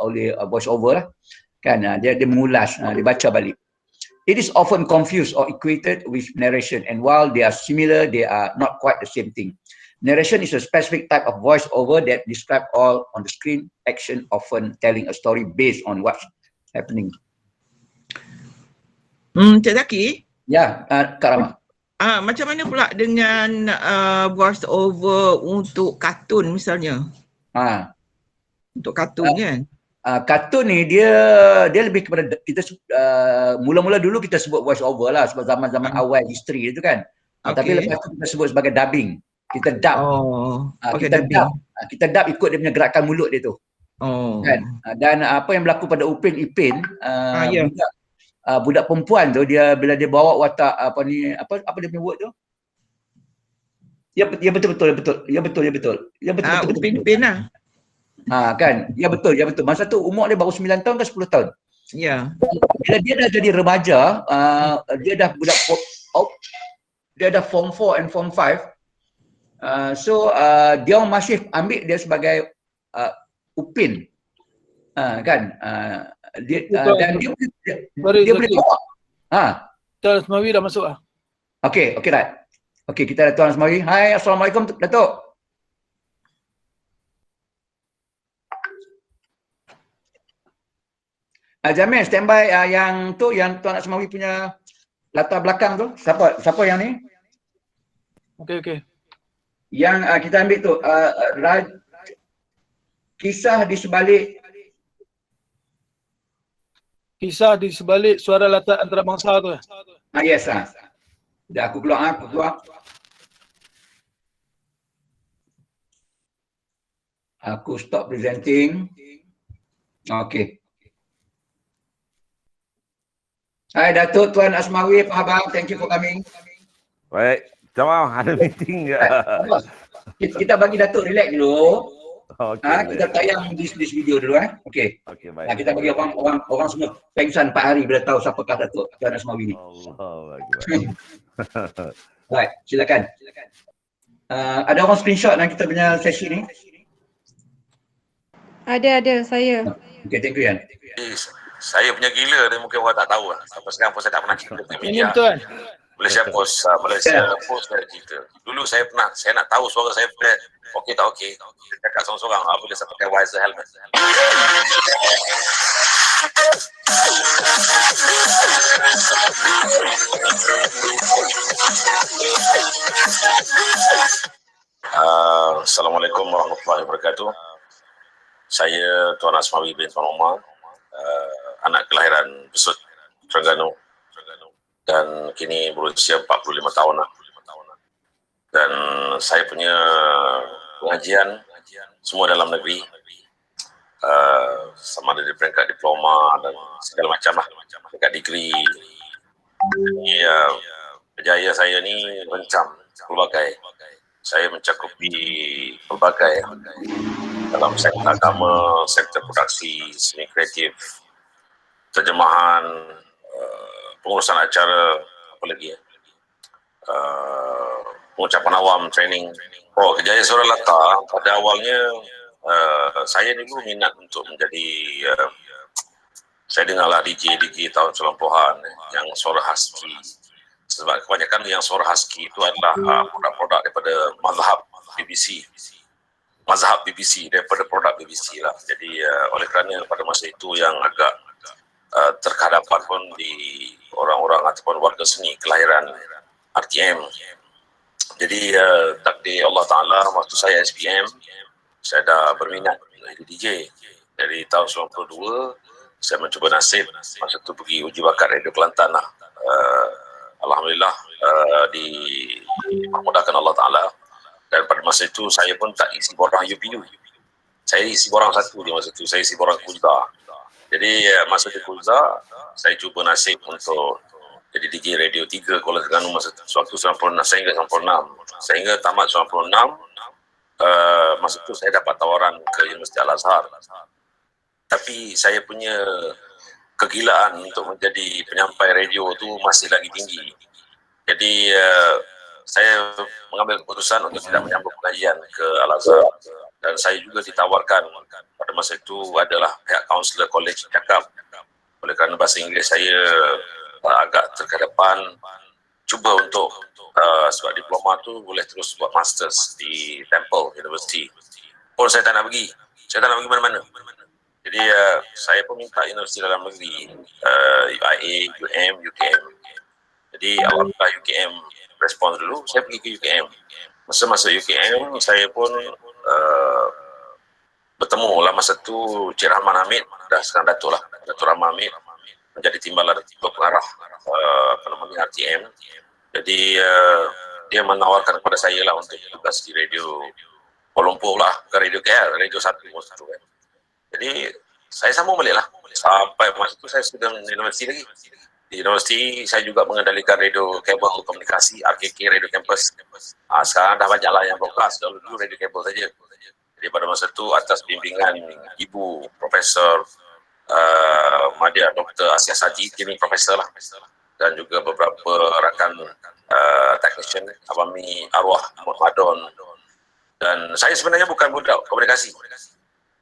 oleh voice over lah. Kan, dia mengulas, dia baca balik. It is often confused or equated with narration, and while they are similar, they are not quite the same thing. Narration is a specific type of voice over that describe all on the screen action, often telling a story based on what's happening. Cik Zaki? Ya, Kak Rama. Macam mana pula dengan voice over untuk kartun misalnya? Untuk kartun kan? Kartun ni dia lebih kepada kita mula-mula dulu kita sebut voice over lah sebab zaman-zaman awal history itu kan. Tapi lepas tu kita sebut sebagai dubbing. Kita dub. Kita dub ikut dia punya gerakan mulut dia tu. Kan? Dan apa yang berlaku pada Upin Ipin, budak perempuan tu dia bila dia bawa watak apa dia punya word tu? Ya betul. Upin Ipin lah. Kan, ya betul. Masa tu umur dia baru 9 tahun ke 10 tahun. Ya. Bila dia dah jadi remaja, dia dah budak dia dah form 4 and form 5. So dia masih ambil dia sebagai Upin. Kan? Dia boleh bawa. Tuan Asmawi dah masuk ah. Okey, right. Okey, kita ada Tuan Asmawi. Hai, Assalamualaikum Datuk. Jamil, standby yang Tuan Asmawi punya latar belakang tu. Siapa yang ni? Okey. Yang kita ambil tu kisah di sebalik suara latar antarabangsa tu. Yes. Dah aku keluar. Aku stop presenting. Okey. Hai Datuk Tuan Asmawi, apa khabar? Thank you for coming. Baik, jawab ada meeting. Kita bagi Datuk relax dulu. Okay, kita tayang this video dulu Okey. Baik. Kita bagi orang semua pengsan 4 hari bila tahu siapakah Datuk Tuan Asmawi ni. Baik, silakan. Ada orang screenshot kita punya sesi ni? Ada saya. Okey, thank you Yan. Saya punya gila dia mungkin orang tak tahu lah. Sampai sekarang pun saya tak pernah cerita di media. Ini betul. Malaysia Post saya cerita. Dulu saya nak tahu suara saya okey tak okey. Saya cakap seorang-seorang bila saya pakai visor helmet. Assalamualaikum warahmatullahi wabarakatuh. Saya Tuan Asmawi bin Tuan Omar. Anak kelahiran Besut, Terengganu, dan kini berusia 45 tahun lah. Dan saya punya pengajian semua dalam negeri, sama ada di peringkat diploma dan segala macam lah, peringkat degree. Jadi kerjaya saya ni rencam pelbagai. Saya mencakupi pelbagai dalam sektor agama, sektor produksi, seni kreatif, terjemahan, pengurusan acara, apa lagi pengucapan awam, training. Kerjaya suara latar pada awalnya saya dulu minat untuk menjadi saya dengarlah DJ tahun 90-an yang suara husky. Sebab kebanyakan yang suara husky itu adalah produk-produk daripada mazhab BBC daripada produk BBC lah. Jadi oleh kerana pada masa itu yang agak terkadapan pun di orang-orang ataupun warga seni kelahiran RTM. Jadi takdir Allah Ta'ala, waktu saya SPM, saya dah berminat jadi DJ. Dari tahun 92, saya mencuba nasib, masa tu pergi uji bakat Radio Kelantan lah. Alhamdulillah dipermudahkan Allah Ta'ala. Dan pada masa itu saya pun tak isi borang UPU. Saya isi borang satu di masa itu, saya isi borang Kulza. Jadi masa di Kulza, saya cuba nasib untuk jadi DJ Radio 3 Kuala Terengganu masa itu, waktu 96 sehingga 96. Sehingga tamat 96, masa itu saya dapat tawaran ke Universiti Al-Azhar. Tapi saya punya kegilaan untuk menjadi penyampai radio tu masih lagi tinggi. Jadi saya mengambil keputusan untuk tidak menyambung pengajian ke Al-Azhar. dan saya juga ditawarkan pada masa itu adalah pihak kaunselor college cakap oleh kerana bahasa Inggeris saya agak terkedepan, cuba untuk sebab diploma tu boleh terus buat masters di Temple University. Pun saya tak nak pergi, mana-mana. Jadi saya pun minta universiti dalam negeri, UIA, UM, UKM. Jadi awalnya UKM respon dulu, saya pergi ke UKM. Masa masuk UKM, saya pun bertemu lah masa tu Cik Rahman Hamid, dah sekarang Datuk lah, Datuk Rahman Hamid menjadi timbalan pengarah RTM. Jadi dia menawarkan kepada saya lah untuk tugas di radio Kuala Lumpur lah, bukan radio KL, radio 1 masa tu kan. Jadi saya sambung balik lah sampai masa tu saya sudah di universiti lagi. Di universiti saya juga mengendalikan radio kabel komunikasi RKK Radio Campus. Sekarang dah banyak lah yang broadcast, dulu radio kabel saja. Jadi pada masa itu atas bimbingan Ibu Profesor Madya Dr. Asia Saji, kini Profesor lah, dan juga beberapa rakan technician Abami Arwah Madon. Dan saya sebenarnya bukan budak komunikasi,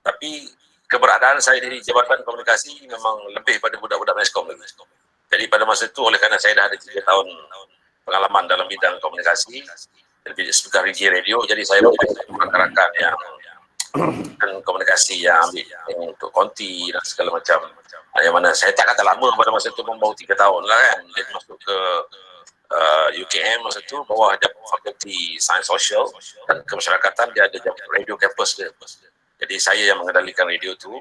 tapi keberadaan saya di Jabatan Komunikasi memang lebih pada budak-budak Meskom lagi. Jadi pada masa itu oleh kerana saya dah ada 3 tahun pengalaman dalam bidang komunikasi, lebih speaker radio, jadi saya menjadi rakan-rakan yang dan komunikasi yang ambil untuk konti dan segala macam. Yang mana saya tak kata lama pada masa itu, membawa 3 tahun lah kan. Jadi masuk ke UKM masa itu, bawah ada fakulti sains sosial dan kemasyarakatan, dia ada radio campus dia. Jadi saya yang mengendalikan radio tu,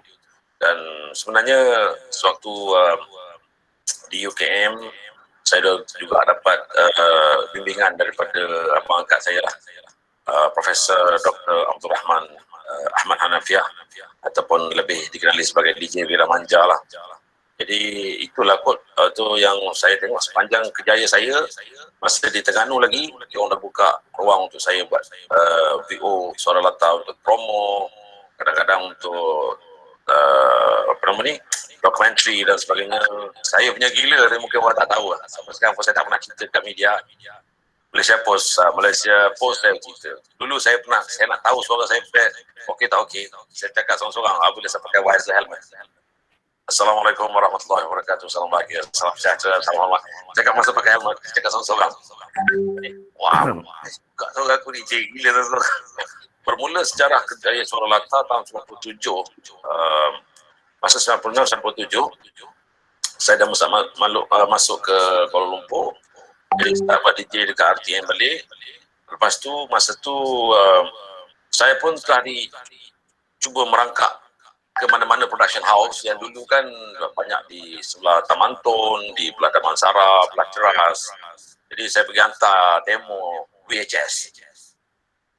dan sebenarnya sewaktu di UKM saya juga dapat bimbingan daripada abang angkat saya lah, Profesor Dr. Abdul Rahman Ahmad Hanafiah, ataupun lebih dikenali sebagai DJ Viramanja lah. Jadi itulah kot tu yang saya tengok sepanjang kerjaya saya. Masa di Terengganu lagi, dia orang dah buka ruang untuk saya buat VO Suara Lata untuk promo, kadang-kadang untuk dokumentari dan sebagainya. Saya punya gila, dia mungkin orang tak tahu lah. Sampai sekarang pun saya tak pernah cerita kat media. Malaysia Post saya cerita. Dulu saya nak tahu suara saya okey tak okey. Saya cakap seorang-seorang, bila saya pakai wire helmet. Assalamualaikum warahmatullahi wabarakatuh. Salam bahagia, salam sejahtera, salam hormat. Cakap masa pakai helmet, cakap seorang-seorang. Wah, suka suara aku ni, gila tu. Bermula sejarah kerjaya Suara Lata tahun 97. Masa 96-97, saya dah masuk ke Kuala Lumpur. Jadi saya dapat DJ dekat RTM balik. Lepas tu, masa tu saya pun telah cuba merangkak ke mana-mana production house yang dulu kan banyak di sebelah Taman Tun, di belah Taman Sara, belah Ceras. Jadi saya pergi hantar demo VHS.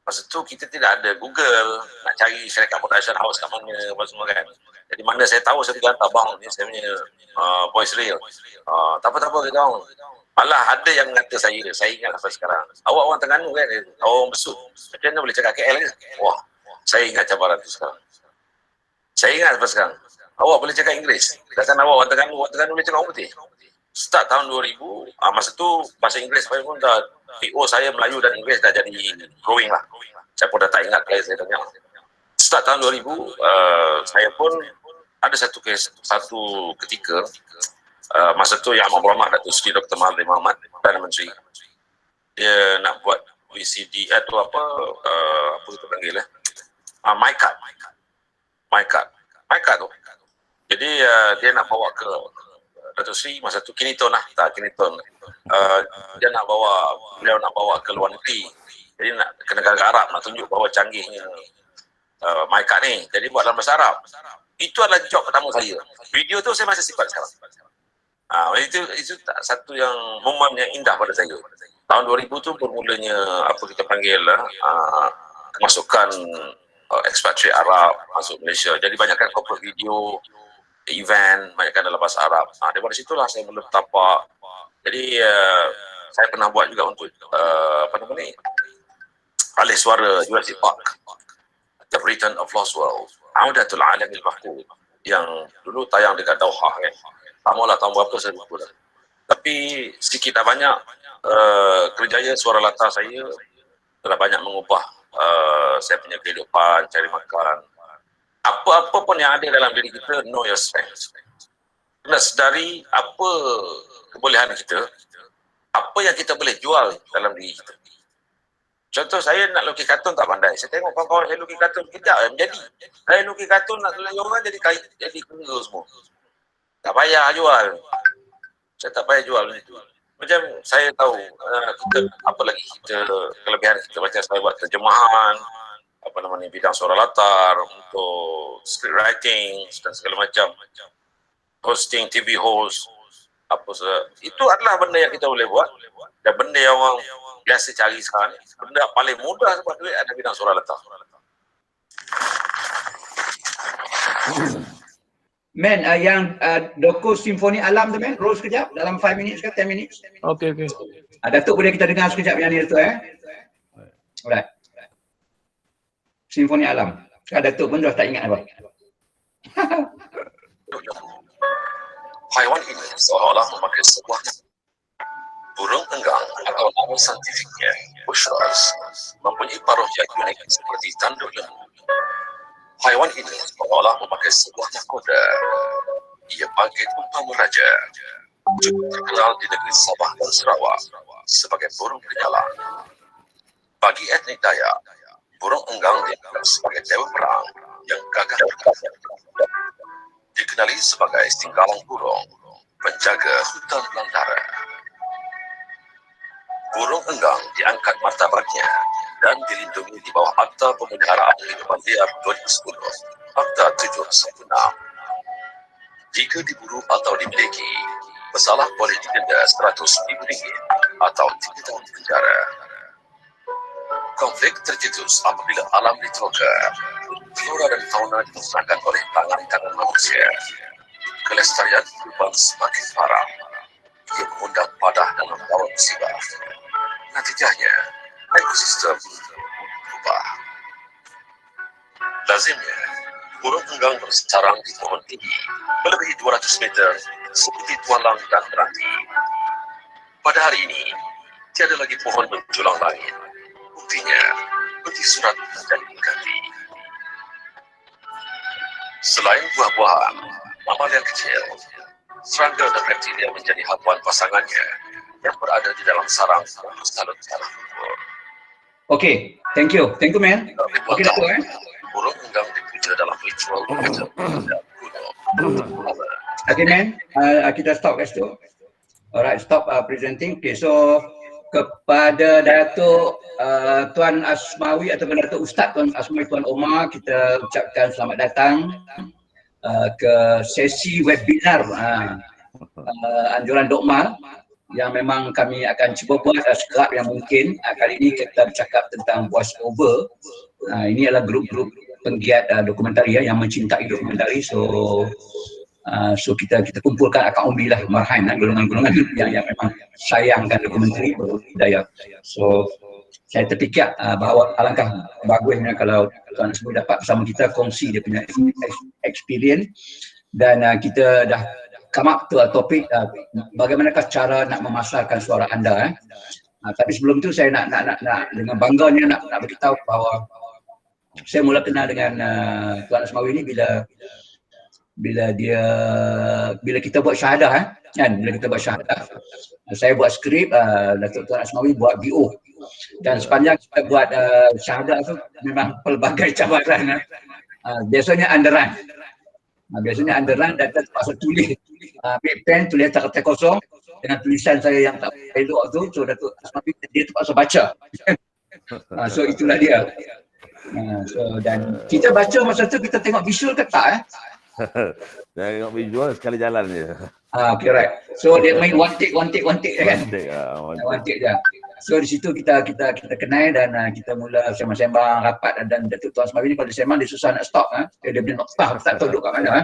Masa tu kita tidak ada Google, nak cari syarikat production house kat mana, apa semua kan. Jadi mana saya tahu, saya pergi hantar, bang, ni saya punya voice reel. Tak apa-apa kita orang. Malah ada yang kata saya ingat sampai sekarang, awak orang Terengganu kan, orang Besut, macam mana boleh cakap KL ke? Wah, saya ingat cabaran tu sekarang. Saya ingat sampai sekarang, awak boleh cakap Inggeris, katakan awak orang Terengganu boleh cakap orang putih. Start tahun 2000, masa tu bahasa Inggeris saya pun dah, PO saya Melayu dan Inggeris dah jadi growing lah. Saya pun dah tak ingat kali saya tanya. Start tahun 2000, saya pun ada satu ketika, masa tu yang Amat Berhormat Datuk Seri Dr. Mahathir Mohamad, Perdana Menteri, dia nak buat VCD tu apa kita panggil MyCard tu. Jadi dia nak bawa ke Datuk Seri masa tu Kiniton. Beliau nak bawa ke luar negeri. Jadi nak ke negara Arab, nak tunjuk bahawa canggihnya MyCard ni. Jadi buat dalam bahasa Arab. Itu adalah job pertama saya. Video tu saya masih simpan sekarang. Itu satu yang momen yang indah pada saya. Tahun 2000 tu bermulanya apa kita panggil kemasukan expatriate Arab masuk Malaysia. Jadi banyakkan corporate video, event, banyakkan dalam bahasa Arab. Daripada situlah saya mula tapak. Jadi saya pernah buat juga untuk alih suara Jurassic Park, The Return of Lost World, Audatul Alamil Mahfuz, yang dulu tayang dekat Doha kan. Lamalah tahun berapa saya lupa dah. Tapi sedikit dah banyak kerjaya Suara Lata saya telah banyak mengubah saya punya kehidupan, cari makan. Apa-apa pun yang ada dalam diri kita, know your strength. Kena sedari apa kebolehan kita, apa yang kita boleh jual dalam diri kita. Contoh, saya nak lukis kartun tak pandai. Saya tengok kawan-kawan saya lukis kartun, kejap yang jadi. Saya lukis kartun nak tulis orang jadi kena semua. Tak payah jual. Saya tak payah jual itu. Macam saya tahu kita apa lagi kita kelebihan kita, macam saya buat terjemahan, bidang suara latar untuk script writing dan segala macam, hosting, TV host, itu adalah benda yang kita boleh buat, dan benda yang orang biasa cari sekarang. Benda paling mudah sebab duit ada bidang suara latar. Man, yang doku Simfoni Alam tu, man, roll sekejap dalam 5 minit ke 10 minit. Okey. Datuk boleh kita dengar sekejap yang ni tu Alright. Simfoni Alam. Sekarang Datuk pun dah tak ingat apa. Haiwan ini seolah memakai sebuah burung enggang atau nama saintifiknya Bushraj mempunyai paruh yang unik seperti tanduk lembu. Haiwan ini seolah memakai sebuah nahkoda. Ia bangkit umpama raja. Cukup terkenal di negeri Sabah dan Sarawak sebagai burung penyala. Bagi etnik Dayak, burung enggang dianggap sebagai dewa perang yang gagah perkasa. Dikenali sebagai tinggalan burung, penjaga hutan belantara. Burung enggang diangkat martabatnya dan dilindungi di bawah Akta Pemeliharaan Hidupan Liar 2010, Akta 716. Jika diburu atau dimiliki, pesalah boleh didenda RM100,000 atau 3 tahun penjara. Konflik tercetus apabila alam diteroka, flora dan fauna dimusnahkan oleh tangan manusia. Kelestarian hidupan semakin parah. Ia mengundang padah dan membawa musibah. Natijahnya, ekosistem berubah. Lazimnya, burung enggang bersarang di pohon tinggi melebihi 200 meter seperti tualang dan meranti. Pada hari ini, tiada lagi pohon menjulang langit. Buktinya, peti surat dan ganti. Selain buah-buahan, mamalia kecil, serangga dan reptilia menjadi hapuan pasangannya yang berada di dalam sarang salut tanah lumpur. Okay, thank you man. Okay, Datuk burung enggang dipuja dalam ritual kuno. Okay man, kita stop kat situ. Alright, stop presenting. Okay, so kepada Datuk Tuan Asmawi atau Datuk Ustaz Tuan Asmawi Tuan Omar, kita ucapkan selamat datang ke sesi webinar anjuran Dokmal yang memang kami akan cuba buat sekerap yang mungkin. Kali ini kita bercakap tentang voice over. Ini adalah grup-grup penggiat dokumentari yang mencintai dokumentari. So kita kumpulkan akak umbi lah, marhain golongan-golongan yang memang sayangkan dokumentari berbudaya. So saya terfikir bahawa alangkah bagusnya kalau tuan semua dapat bersama kita kongsi dia punya experience, dan kita dah come up to a topik bagaimanakah cara nak memasarkan suara anda. Tapi sebelum tu saya nak dengan bangganya nak beritahu bahawa saya mula kenal dengan Tuan Asmawi ni bila kita buat syahadah bila kita buat syahadah, saya buat skrip, Datuk Tuan Asmawi buat VO, dan sepanjang kita buat syahadah tu memang pelbagai cabaran. Biasanya underrun. Dan kita terpaksa tulis, ambil pen, tulis kata kosong dengan tulisan saya yang tak elok tu. So Datuk Asmawi dia terpaksa baca. So itulah dia. Dan kita baca masa tu kita tengok visual ke tak Tengok visual sekali jalan je. Okay, right. So dia main one take kan? One take je. So di situ kita kenal dan kita mula sembang-sembang rapat, dan Datuk Tuan Asmawi ni kalau dia sembang dia susah nak stop. Dia boleh nak stop, tak tahu duduk kat mana.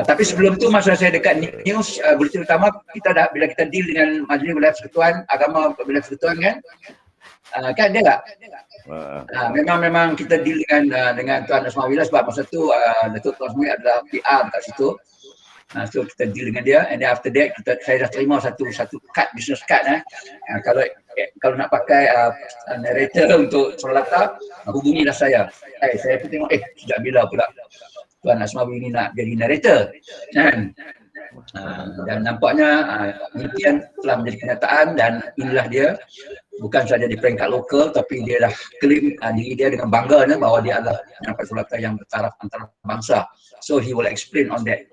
Tapi sebelum tu masa saya dekat news Bulletin Utama, bila kita deal dengan Majlis Wilayah Persekutuan Agama Wilayah Persekutuan kan dia tak? Memang kita deal dengan Tuan Asmawi lah, sebab masa tu Datuk Tuan Asmawi adalah PR kat situ. So kita deal dengan dia, and then after that saya dah terima satu card, business card. Kalau nak pakai narrator untuk Suralata, hubungilah saya. Saya pun tengok, sejak bila pula Tuan Asmawi ni nak jadi narrator, kan? Dan nampaknya impian telah menjadi kenyataan, dan inilah dia. Bukan saja di peringkat lokal, tapi dia dah claim diri dia dengan bangganya bahawa dia adalah penyampai Suralata yang bertaraf antarabangsa. So he will explain on that.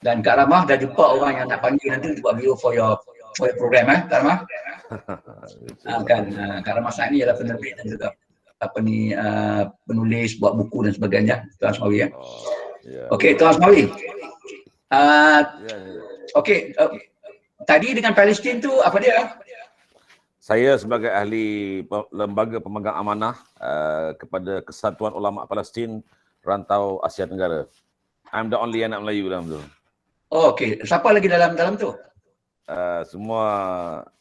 Dan Kak Ramah dah jumpa orang yang nak panggil nanti untuk buat video for your program, Kak Ramah. Kak Ramah saat ni adalah penerbit dan juga penulis, buat buku dan sebagainya, Tuan Asmawi. Okey, Tuan Asmawi. Okey, tadi dengan Palestin tu apa dia? Saya sebagai ahli lembaga pemegang amanah kepada Kesatuan Ulama Palestin Rantau Asia Tenggara. I'm the only anak Melayu dalam tu. Oh, okey. Siapa lagi dalam tu? Semua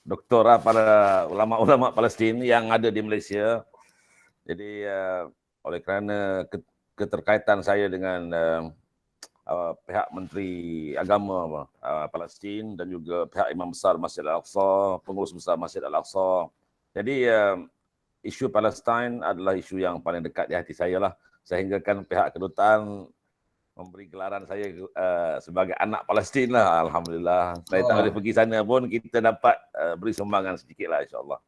doktor para ulama-ulama Palestin yang ada di Malaysia. Jadi oleh kerana keterkaitan saya dengan pihak Menteri Agama Palestin dan juga pihak Imam Besar Masjid Al-Aqsa, pengurus besar Masjid Al-Aqsa. Jadi isu Palestin adalah isu yang paling dekat di hati saya lah. Sehingga kan pihak kedutaan memberi gelaran saya sebagai anak Palestin lah. Alhamdulillah. Saya tak boleh pergi sana pun kita dapat beri sumbangan sedikit lah, insyaAllah.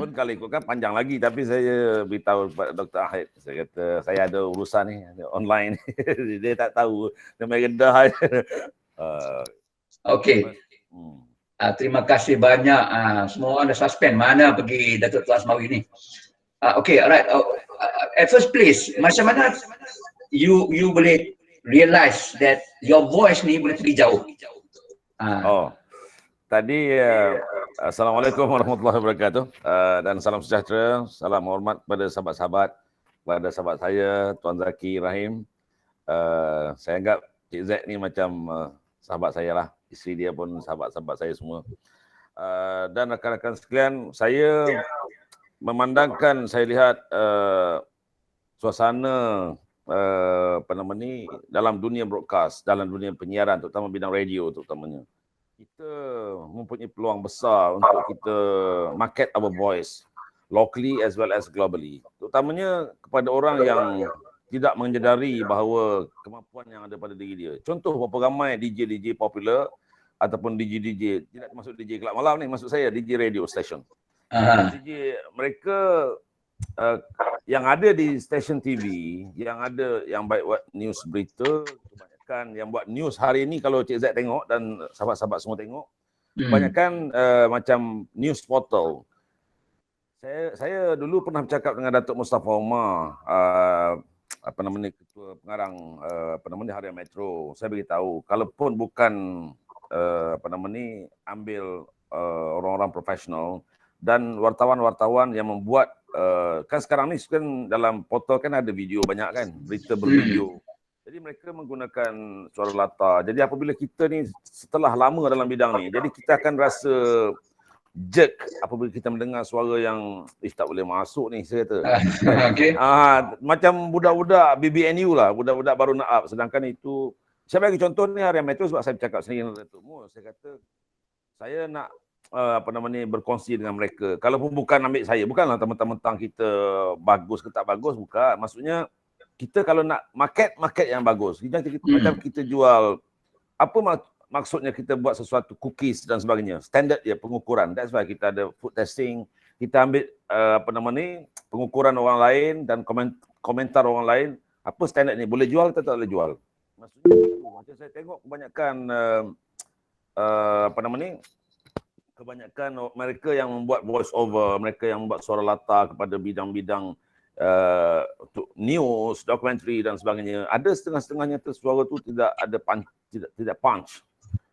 Pun kalau ikutkan panjang lagi, tapi saya beritahu kepada Dr. Ahid, saya kata saya ada urusan ni online. Dia tak tahu, dia main rendah. Okey. Terima kasih banyak. Semua orang dah suspend mana pergi Datuk Tuan Asmawi ni. Okey, alright. At first place, macam mana you boleh realize that your voice ni boleh pergi jauh? Tadi Assalamualaikum warahmatullahi wabarakatuh, dan salam sejahtera, salam hormat kepada sahabat-sahabat, kepada sahabat saya Tuan Zaki Rahim. Saya anggap Cik Z ni macam sahabat saya lah, isteri dia pun sahabat-sahabat saya semua. Dan rakan-rakan sekalian, saya memandangkan, saya lihat suasana dalam dunia broadcast, dalam dunia penyiaran, terutama bidang radio terutamanya. Kita mempunyai peluang besar untuk kita market our voice locally as well as globally. Terutamanya kepada orang yang tidak menyedari bahawa kemampuan yang ada pada diri dia. Contoh berapa ramai DJ popular ataupun DJ, tidak masuk DJ kelab malam ni, maksud saya DJ radio station. DJ mereka yang ada di stesen TV, yang baik buat news berita, kebanyakan yang buat news hari ini, kalau Cik Z tengok dan sahabat-sahabat semua tengok, kebanyakan macam news portal. Saya dulu pernah bercakap dengan Datuk Mustafa Umar, ketua pengarang Harian Metro. Saya beritahu, kalaupun bukan ambil orang-orang profesional dan wartawan-wartawan yang membuat kan sekarang ni kan dalam portal kan ada video banyak kan, berita bervideo. Jadi mereka menggunakan suara lata. Jadi apabila kita ni setelah lama dalam bidang ni, jadi kita akan rasa jerk apabila kita mendengar suara yang tak boleh masuk ni, saya kata. Okay. Macam budak-budak BBNU lah, budak-budak baru nak up. Sedangkan itu, saya bagi contoh ni Harian Metro sebab saya bercakap sendiri dengan Datuk Mu. Saya kata, saya nak berkongsi dengan mereka. Kalaupun bukan ambil saya, bukanlah mentang-mentang kita bagus ke tak bagus, bukan. Maksudnya, kita kalau nak market yang bagus. Macam kita jual, apa maksudnya kita buat sesuatu cookies dan sebagainya. Standard dia, pengukuran. That's why kita ada food testing. Kita ambil pengukuran orang lain dan komentar orang lain. Apa standard ni? Boleh jual atau tak boleh jual? Maksudnya itu. Macam saya tengok kebanyakan kebanyakan mereka yang membuat voice over, mereka yang membuat suara lata kepada bidang-bidang untuk news, dokumentari dan sebagainya. Ada setengah-setengahnya suara tu tidak ada tidak punch.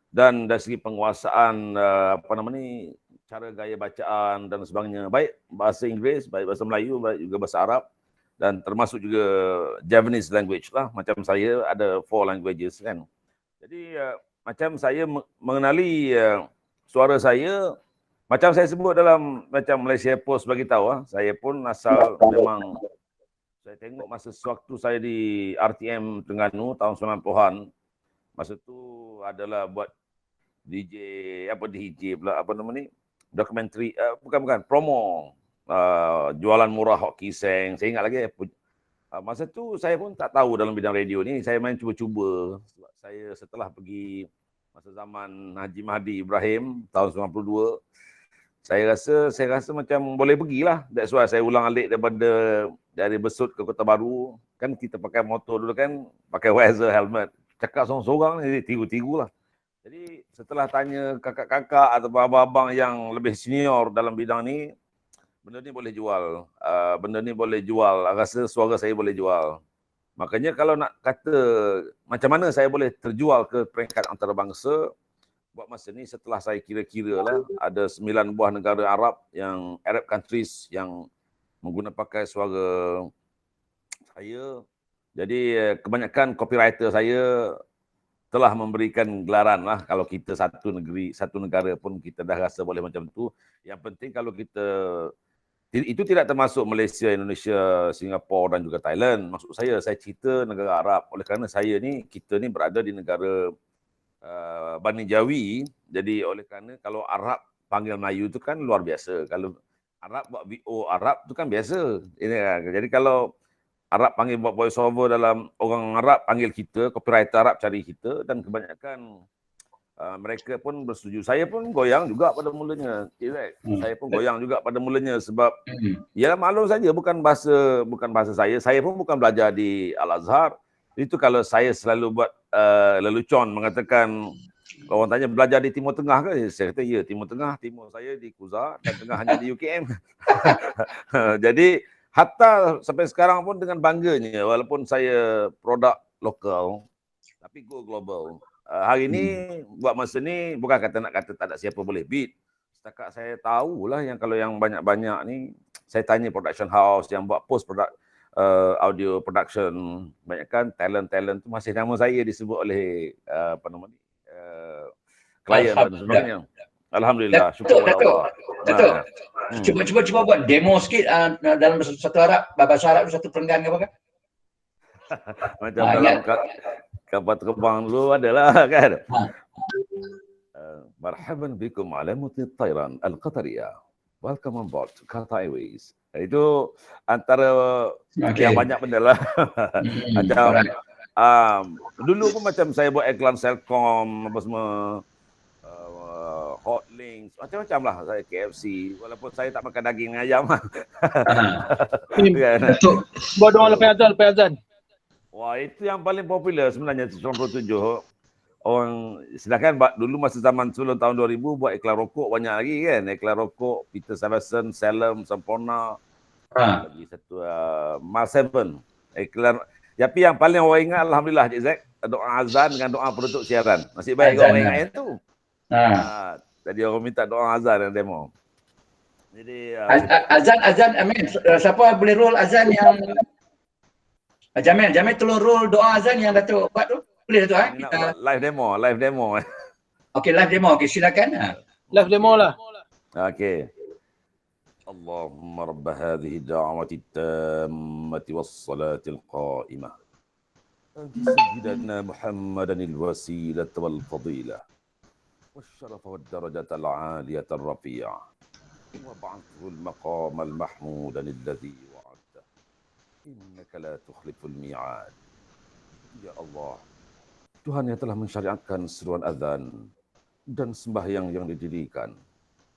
Dan dari segi penguasaan cara gaya bacaan dan sebagainya, baik bahasa Inggeris, baik bahasa Melayu, baik juga bahasa Arab, dan termasuk juga Javanese language lah. Macam saya ada 4 languages kan. Jadi macam saya mengenali suara saya, macam saya sebut dalam macam Malaysia Post bagi tahu, saya pun asal memang, saya tengok masa sewaktu saya di RTM Terengganu tahun 90-an, masa tu adalah buat DJ pula apa nama ni, dokumentari, bukan promo, jualan murah hoki seng. Saya ingat lagi. Masa tu saya pun tak tahu dalam bidang radio ni, saya main cuba-cuba. Sebab saya setelah pergi masa zaman Haji Mahdi Ibrahim tahun 92, saya rasa macam boleh pergilah. That's why saya ulang-alik dari Besut ke Kota Baru. Kan kita pakai motor dulu kan, pakai visor, helmet. Cakap seorang-seorang ni, tiru-tiru lah. Jadi setelah tanya kakak-kakak atau abang-abang yang lebih senior dalam bidang ni, benda ni boleh jual. Benda ni boleh jual. Rasa suara saya boleh jual. Makanya kalau nak kata macam mana saya boleh terjual ke peringkat antarabangsa, buat masa ni setelah saya kira-kira lah, ada 9 buah negara Arab, yang Arab countries yang menggunakan pakai suara saya. Jadi kebanyakan copywriter saya telah memberikan gelaran lah. Kalau kita satu negara pun kita dah rasa boleh macam tu. Yang penting kalau kita, itu tidak termasuk Malaysia, Indonesia, Singapura dan juga Thailand. Maksud saya cerita negara Arab. Oleh kerana kita ni berada di negara Bani Jawi. Jadi oleh kerana kalau Arab panggil Melayu tu kan luar biasa. Kalau Arab buat VO Arab tu kan biasa. Jadi kalau Arab panggil buat voice over, dalam orang Arab panggil kita, copywriter Arab cari kita, dan kebanyakan mereka pun bersetuju. Saya pun goyang juga pada mulanya. Saya pun goyang juga pada mulanya sebab ya maklum saja bukan bahasa saya. Saya pun bukan belajar di Al-Azhar. Itu kalau saya selalu buat lelucon mengatakan, orang tanya belajar di Timur Tengah ke? Saya kata ya, Timur Tengah. Timur saya di Kuza dan Tengah hanya di UKM. Jadi hatta sampai sekarang pun dengan bangganya, walaupun saya produk lokal tapi go global. Hari ni buat masa ni bukan nak kata tak ada siapa boleh beat. Setakat saya tahulah yang kalau yang banyak-banyak ni, saya tanya production house yang buat post product audio production, banyakkan talent tu masih nama saya disebut oleh klien dan sebagainya. Alhamdulillah, syukur kepada Allah. Datuk. Cuba buat demo sikit dalam bahasa Arab satu perenggan ke apa kan? Macam dalam kapal terbang dulu adalah kan. Marhaban bikum ala Muti Thailand Al-Qatariyah. Welcome on board to Qatar Airways. Itu antara yang banyak benda lah. Macam dulu pun macam saya buat iklan Selcom apa semua, hot links, macam-macam lah saya KFC, walaupun saya tak makan daging ayam. Buat doa lepas azan. Wah, itu yang paling popular sebenarnya 97. Orang sedangkan dulu masa zaman sebelum tahun 2000 buat iklan rokok banyak lagi kan, iklan rokok Peter Savison, Salem, Sempurna, lagi satu Mars 7 iklan. Tapi yang paling orang ingat alhamdulillah Cik Zack, doa azan dengan doa penutup siaran. Nasib baik orang ingat yang tu. Tadi orang minta doa azan yang demo. Jadi azan Amin, siapa boleh roll azan yang Jamil tolong roll doa azan yang Datuk buat tu. Boleh Datuk live demo. Okey, live demo. Okey, silakan. Live demo lah. Okey. Allahumma rabb hadhihi ad-da'wati at-tammati was-salati al-qa'imah. Sayyidina Muhammadan al-wasilah wal-fadilah. والشرف والدرجة العالية الرفيعة وابعثه المقام المحمود الذي وعدته إنك لا تخلف الميعاد. Ya Allah, Tuhan yang telah mensyariatkan seruan azan dan sembahyang yang didirikan,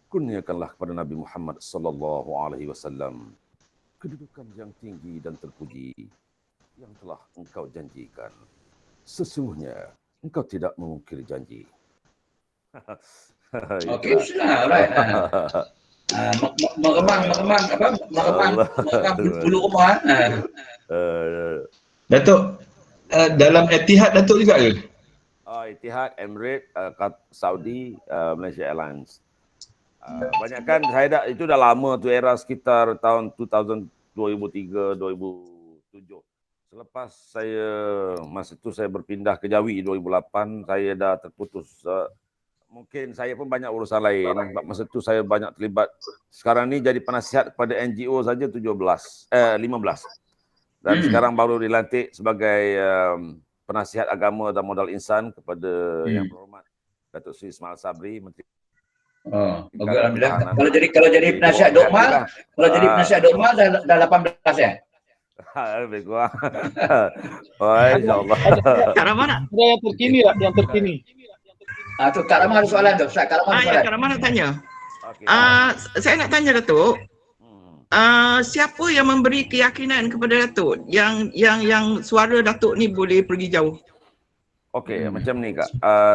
kurniakanlah kepada Nabi Muhammad sallallahu alaihi wasallam kedudukan yang tinggi dan terpuji yang telah Engkau janjikan. Sesungguhnya Engkau tidak mengingkari janji. Okey, sudah, alright. Meremang bulu rumah. Datuk, dalam Etihad Datuk juga ke? Etihad, Emirates, Saudi, Malaysia Airlines. Banyakkan saya itu dah lama tu, era sekitar tahun 2003, 2007. Selepas masa tu saya berpindah ke Jawi 2008, saya dah terputus. Mungkin saya pun banyak urusan lain. Masa tu saya banyak terlibat. Sekarang ni jadi penasihat kepada NGO saja 15. Dan sekarang baru dilantik sebagai penasihat agama dan modal insan kepada Yang Berhormat Datuk Seri Ismail Sabri, Menteri. Oh, alhamdulillah. Kalau jadi penasihat Dokmal, dah 18 ya. Lebih kurang. Oh, insya-Allah. Kak Rahman nak? Ada yang terkini tak? Yang terkini. Tu Kak Rahman ada soalan tu. Kak Rahman ada soalan. Kak Rahman nak tanya. Okey. Saya nak tanya Datuk. Siapa yang memberi keyakinan kepada Datuk yang suara Datuk ni boleh pergi jauh? Okey, macam ni Kak.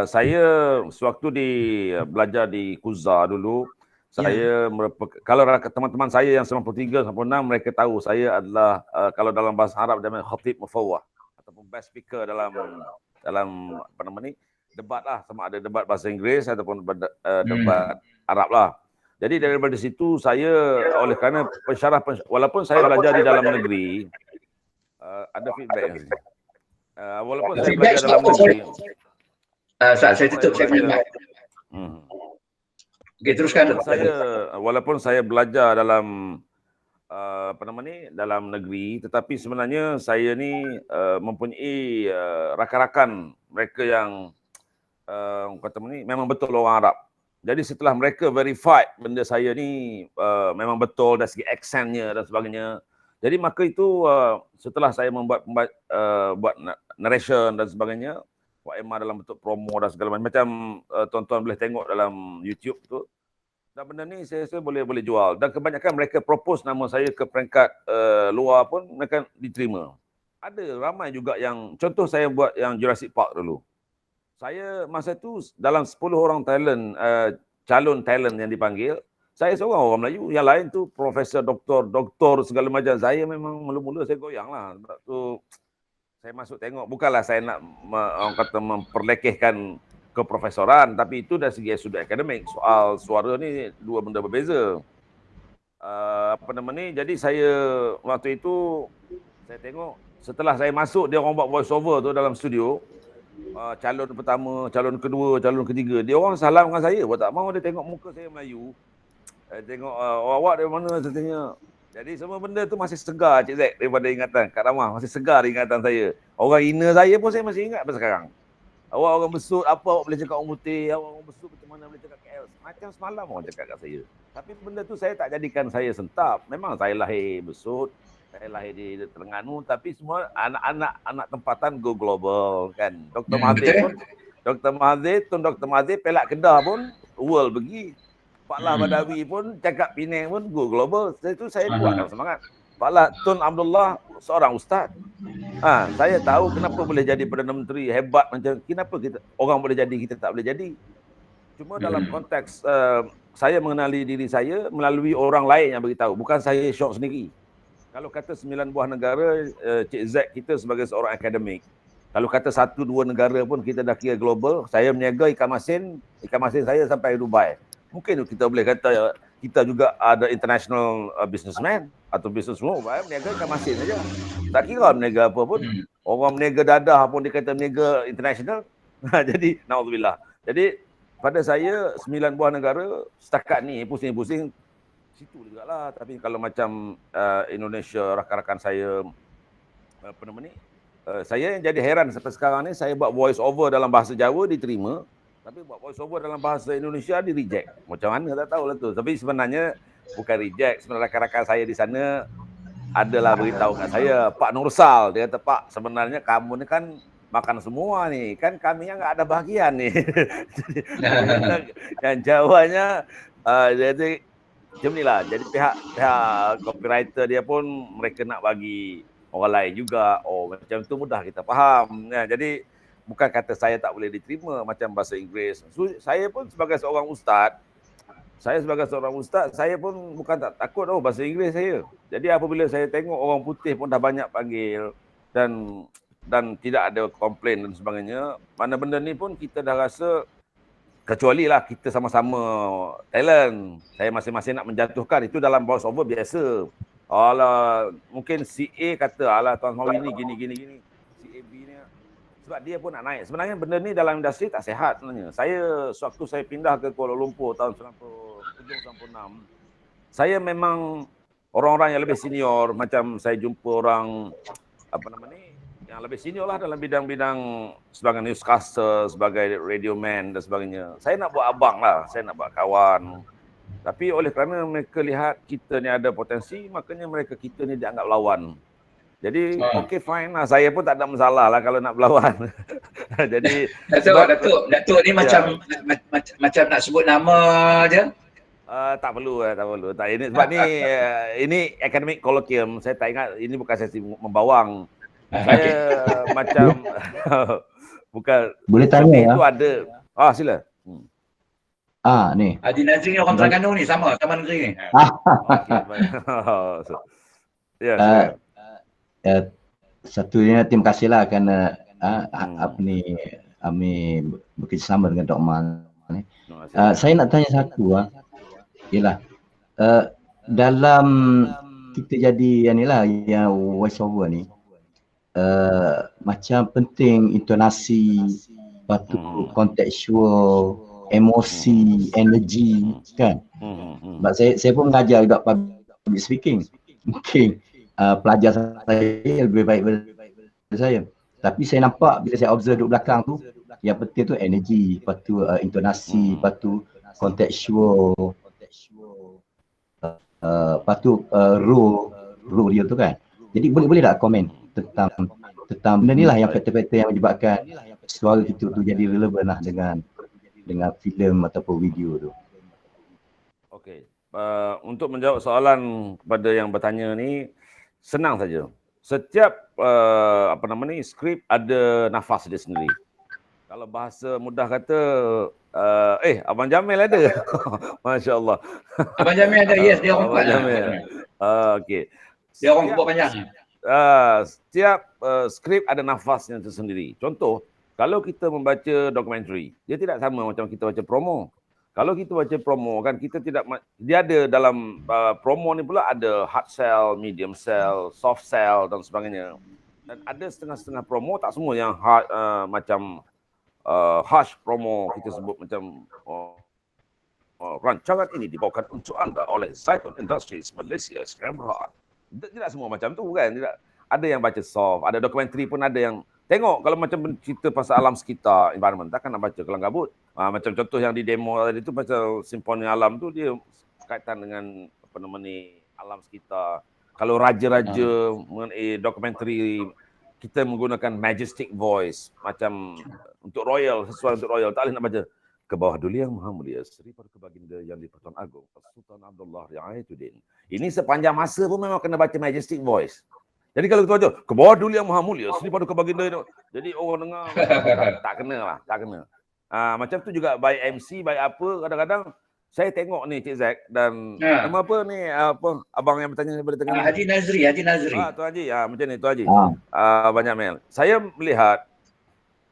Saya sewaktu belajar di Kuza dulu, saya kalau teman-teman saya yang 93 96 mereka tahu saya adalah kalau dalam bahasa Arab dia khatib mufawwah ataupun best speaker dalam apa nama ni, debat lah, sama ada debat bahasa Inggeris ataupun debat Arab lah. Jadi daripada situ saya oleh kerana pensyarah walaupun saya belajar di dalam negeri, ada feedback ni. Walaupun saya belajar dalam negeri. Saya tutup, saya ingat. Okey, teruskan. Walaupun saya belajar dalam dalam negeri, tetapi sebenarnya saya ni mempunyai rakan-rakan mereka yang kata ni memang betul orang Arab. Jadi setelah mereka verified benda saya ni memang betul dari segi aksennya dan sebagainya. Jadi maka itu setelah saya membuat buat narration dan sebagainya, WMR dalam bentuk promo dan segala macam, tuan-tuan boleh tengok dalam YouTube tu. Dan benda ni saya rasa boleh jual. Dan kebanyakan mereka propose nama saya ke peringkat luar pun mereka diterima. Ada ramai juga yang, contoh saya buat yang Jurassic Park dulu. Saya masa tu dalam 10 orang talent, calon talent yang dipanggil, saya seorang orang Melayu. Yang lain tu profesor, doktor segala macam. Saya memang mula-mula saya goyang lah. Sebab tu saya masuk tengok, bukanlah saya nak orang kata memperlekehkan keprofesoran, tapi itu dari segi sudut akademik. Soal suara ni dua benda berbeza. Apa nama ni, jadi saya waktu itu saya tengok setelah saya masuk, dia orang buat voice over tu dalam studio, calon pertama, calon kedua, calon ketiga, dia orang salam dengan saya. Buat tak mahu dia tengok muka saya Melayu, tengok awak dari mana, saya tanya. Jadi semua benda tu masih segar Cik Zack daripada ingatan. Kak Ramah masih segar ingatan saya. Orang hina saya pun saya masih ingat sampai sekarang. Awak orang besut, apa awak boleh cakap orang putih, awak orang besut macam mana boleh cakap KL. Macam semalam orang cakap kat saya. Tapi benda tu saya tak jadikan saya sentap. Memang saya lahir besut, saya lahir di Terengganu, tapi semua anak tempatan go global kan. Dr. Mahathir pun, Dr. Mahathir pelak Kedah pun world pergi. Pak Lah Badawi pun cakap Penang pun go global. Itu saya buatkan semangat. Pak Lah Tun Abdullah seorang ustaz. Saya tahu kenapa boleh jadi Perdana Menteri hebat macam, kenapa orang boleh jadi, kita tak boleh jadi. Cuma dalam konteks saya mengenali diri saya melalui orang lain yang beritahu, bukan saya syok sendiri. Kalau kata 9 buah negara, Cik Zack kita sebagai seorang akademik. Kalau kata 1-2 negara pun kita dah kira global. Saya meniaga ikan masin saya sampai Dubai. Mungkin kita boleh kata kita juga ada international businessman atau businesswoman, meniaga ikan masin saja. Tak kira meniaga apa pun. Orang meniaga dadah pun dia kata meniaga international. Jadi, na'udzubillah. Jadi, pada saya 9 buah negara setakat ni pusing-pusing situ jugalah. Tapi kalau macam Indonesia, rakan-rakan saya apa nama ni, saya yang jadi heran sampai sekarang ni, saya buat voice over dalam bahasa Jawa diterima. Tapi buat voice over dalam bahasa Indonesia di reject. Macam mana tak tahulah tu. Tapi sebenarnya bukan reject. Sebenarnya rakan-rakan saya di sana adalah beritahu kat saya, Pak Nursal, dia kata, Pak sebenarnya kamu ni kan makan semua ni. Kan kami yang tak ada bahagian ni. Yang jawabnya, jadi macam ni lah. Jadi pihak copywriter dia pun mereka nak bagi orang lain juga. Oh macam tu mudah kita faham. Jadi bukan kata saya tak boleh diterima macam bahasa Inggeris. So, saya pun sebagai seorang ustaz, saya pun bukan tak takut bahasa Inggeris saya. Jadi apabila saya tengok orang putih pun dah banyak panggil dan tidak ada komplain dan sebagainya, mana benda ni pun kita dah rasa, kecuali lah kita sama-sama talent, saya masing-masing nak menjatuhkan, itu dalam voice over biasa. Alah, mungkin si A kata, alah Tuan Mawi ni gini. Si A, B ni. Sebab dia pun nak naik. Sebenarnya benda ni dalam industri tak sihat sebenarnya. Sewaktu saya pindah ke Kuala Lumpur tahun 97-96, saya memang orang-orang yang lebih senior, macam saya jumpa orang, apa nama ni, yang lebih senior lah dalam bidang-bidang sebagai newscaster, sebagai radio man dan sebagainya. Saya nak buat abang lah, saya nak buat kawan. Tapi oleh kerana mereka lihat kita ni ada potensi, makanya kita ni dianggap lawan. Jadi okey fine lah, saya pun tak ada masalah lah kalau nak berlawan. Jadi Datuk ni macam nak sebut nama je. Tak perlu. Tak, ini sebab ni ini academic colloquium. Saya tak ingat, ini bukan sesi membawang. Saya macam bukan. Boleh tanya ya? Itu ada. Sila. Ni. Haji Nazri ni orang Terengganu ni, sama negeri ni. Satunya terima kasihlah kerana kami bekerjasama dengan Dr. Man ni. Saya nak tanya satu ialah dalam kita jadi yang voice over ni macam penting intonasi, lepas tu contextual, emosi, energi kan. Sebab saya pun mengajar juga public speaking. Mungkin pelajar saya lebih baik daripada saya. Tapi saya nampak bila saya observe duduk belakang tu, yang penting tu energi, lepas tu intonasi, lepas tu contextual, lepas tu role dia tu kan. Jadi boleh tak komen tentang benda ni lah, yang faktor-faktor yang menyebabkan suara kita tu jadi relevan lah dengan filem ataupun video tu. Okey. Untuk menjawab soalan kepada yang bertanya ni, senang saja. Setiap skrip ada nafas dia sendiri. Kalau bahasa mudah kata, Abang Jamil ada. Masya-Allah. Abang Jamil ada, yes, dia orang kuat. Okey. Dia orang kuat banyak. Setiap skrip ada nafasnya tersendiri. Contoh, kalau kita membaca dokumentari, dia tidak sama macam kita baca promo. Kalau kita baca promo kan, dia ada dalam promo ni pula ada hard sell, medium sell, soft sell dan sebagainya. Dan ada setengah-setengah promo, tak semua yang hard, macam harsh promo kita sebut macam rancangan ini dibawakan untuk anda oleh Zaitun Industries Malaysia Scramble. Tidak semua macam tu kan. Tidak. Ada yang baca soft, ada dokumentari pun ada yang tengok kalau macam cerita pasal alam sekitar, environment, takkan nak baca kelang kabut. Macam contoh yang di demo tadi tu pasal simfoni alam tu, dia kaitan dengan alam sekitar. Kalau raja-raja mengenai dokumentari, kita menggunakan majestic voice macam untuk royal, sesuai untuk royal. Tak boleh nak baca ke bawah dulu yang maha mulia Seri Paduka Baginda yang di-Pertuan Agong Sultan Abdullah Riayatuddin. Ini sepanjang masa pun memang kena baca majestic voice. Jadi kalau kita baca ke bawah dulu yang maha mulia Seri Paduka Baginda itu, jadi orang dengar tak kena. Macam tu juga baik MC, baik apa, kadang-kadang saya tengok ni Cik Zack dan nama apa ni, abang yang bertanya daripada tengah Haji Nazri. Tuan Haji, macam ni Tuan Haji. Banyak Mel. Saya melihat,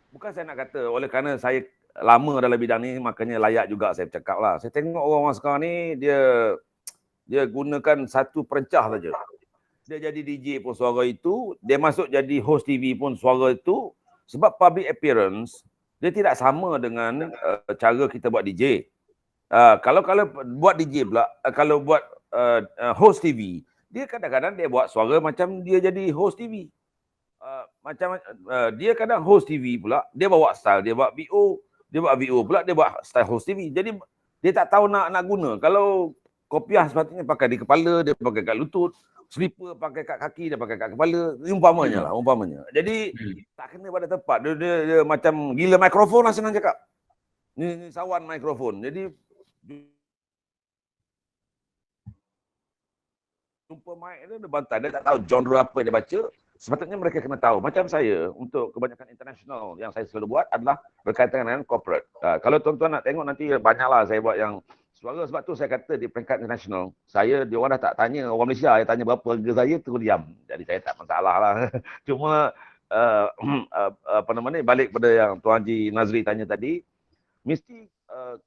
bukan saya nak kata oleh kerana saya lama dalam bidang ni makanya layak juga saya bercakap lah. Saya tengok orang-orang sekarang ni dia gunakan satu perencah saja. Dia jadi DJ pun suara itu, dia masuk jadi host TV pun suara itu, sebab public appearance dia tidak sama dengan cara kita buat DJ. Kalau buat DJ pula, kalau buat host TV, dia kadang-kadang dia buat suara macam dia jadi host TV. Dia kadang host TV pula, dia bawa style, dia buat VO, pula dia buat style host TV. Jadi dia tak tahu nak guna. Kalau kopiah sepatutnya pakai di kepala, dia pakai kat lutut. Slipper pakai kat kaki, dia pakai kat kepala. Umpamanya. Jadi tak kena pada tempat. Dia macam gila mikrofon lah senang cakap. Ni sawan mikrofon. Jadi jumpa mic dia bantai. Dia tak tahu genre apa dia baca. Sepatutnya mereka kena tahu. Macam saya, untuk kebanyakan international yang saya selalu buat adalah berkaitan dengan corporate. Kalau tuan-tuan nak tengok nanti banyaklah saya buat yang suara. Sebab tu saya kata di peringkat international, dia orang dah tak tanya orang Malaysia, dia tanya berapa harga saya, terus diam. Jadi saya tak masalah lah. Cuma balik pada yang Tuan Haji Nazri tanya tadi, mesti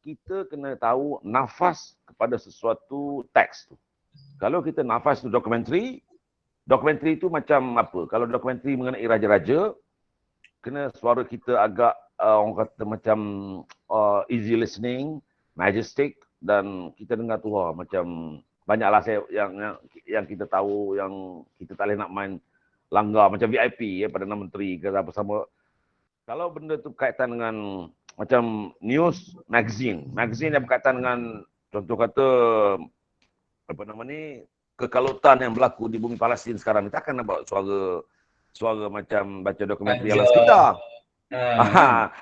kita kena tahu nafas kepada sesuatu teks tu. Kalau kita nafas tu dokumentari itu macam apa? Kalau dokumentari mengenai raja-raja, kena suara kita agak orang kata macam easy listening, majestic, dan kita dengar tu macam banyaklah saya yang kita tahu, yang kita tak boleh nak main langgar macam VIP Perdana Menteri ke apa sama. Kalau benda tu berkaitan dengan macam news, magazine yang berkaitan dengan contoh kata apa nama ni, kekalutan yang berlaku di bumi Palestin sekarang, kita akan nampak suara macam baca dokumentari Alas Kita.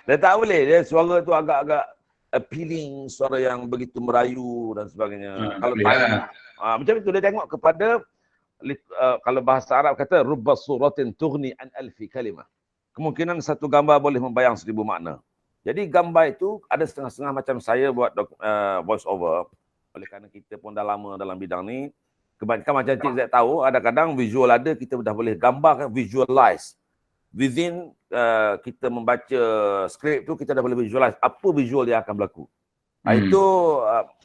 Dia tak boleh, dia suara tu agak-agak appealing, suara yang begitu merayu dan sebagainya. Kalau tanya, macam itu dia tengok kepada kalau bahasa Arab kata rubba suratin tughni an alfi kalimah. Kemungkinan satu gambar boleh membayang 1000 makna. Jadi gambar itu ada setengah-setengah macam saya buat voice over. Oleh kerana kita pun dah lama dalam bidang ni, kebanyakan macam Cik Z tahu, ada kadang visual ada, kita dah boleh gambarkan, visualize. Within kita membaca skrip tu, kita dah boleh visualize apa visual yang akan berlaku. Itu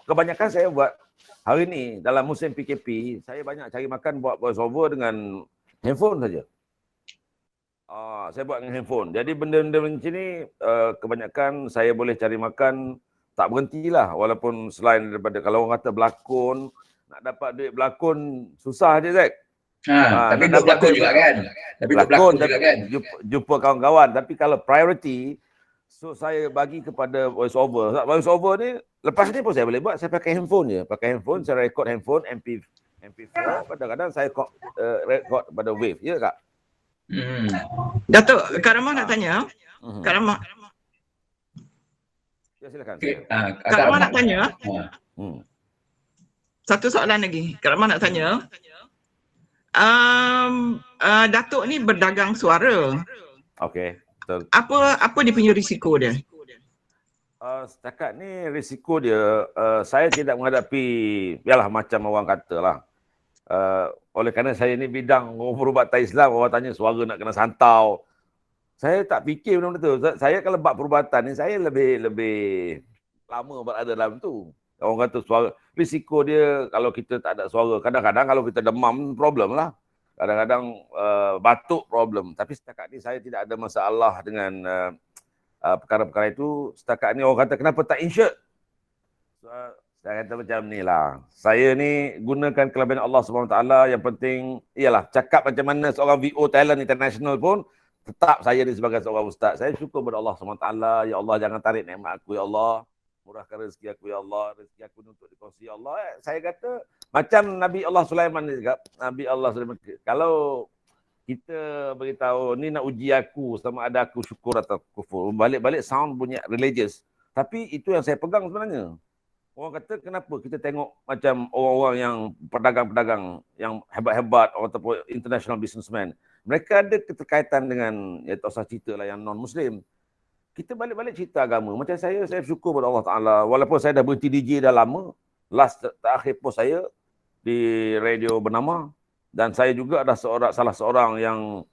kebanyakan saya buat hari ni dalam musim PKP, saya banyak cari makan buat voice over dengan handphone saja. Saya buat dengan handphone. Jadi benda-benda macam ni kebanyakan saya boleh cari makan tak berhentilah. Walaupun selain daripada kalau orang kata berlakon, nak dapat duit berlakon susah je Zack. Tapi duk berlakon juga kan? Tapi duk berlakon juga kan? Jumpa kawan-kawan. Tapi kalau priority, so saya bagi kepada voice over. Voice over ni, lepas ni pun saya boleh buat. Saya pakai handphone je. Pakai handphone, saya record handphone, MP4. Kadang-kadang saya record pada wave. Ya Kak? Datuk, Kak Ramah nak tanya. Kak Ramah. Ya silakan. Kak Ramah nak tanya. Satu soalan lagi. Kak Ramah nak tanya. Datuk ni berdagang suara. Okey, betul. Apa dia punya risiko dia? Setakat ni risiko dia, saya tidak menghadapi, yalah macam orang kata lah. Oleh kerana saya ni bidang perubatan Islam, orang tanya suara nak kena santau. Saya tak fikir benda tu. Saya kalau buat perubatan ni, saya lebih lama berada dalam tu. Orang kata suara, risiko dia kalau kita tak ada suara. Kadang-kadang kalau kita demam, problem lah. Kadang-kadang batuk, problem. Tapi setakat ni saya tidak ada masalah dengan perkara-perkara itu. Setakat ni orang kata, kenapa tak insured? Saya kata macam ni lah. Saya ni gunakan kelebihan Allah SWT. Yang penting, ialah cakap macam mana seorang VO talent international pun, tetap saya ni sebagai seorang ustaz. Saya syukur kepada Allah SWT. Ya Allah, jangan tarik nikmat aku, ya Allah. Murahkan rezeki aku, ya Allah. Rezeki aku untuk dikongsi, ya Allah. Saya kata, macam Nabi Allah Sulaiman ni cakap. Nabi Allah Sulaiman, kalau kita beritahu, ni nak uji aku sama ada aku syukur atau kufur. Balik-balik sound punya religious. Tapi itu yang saya pegang sebenarnya. Orang kata kenapa kita tengok macam orang-orang yang pedagang-pedagang yang hebat-hebat ataupun international businessman. Mereka ada keterkaitan dengan, ya tak usah cerita lah yang non-Muslim. Kita balik-balik cerita agama. Macam saya syukur kepada Allah Ta'ala. Walaupun saya dah berhenti DJ dah lama. Last terakhir post saya di radio bernama. Dan saya juga adalah salah seorang yang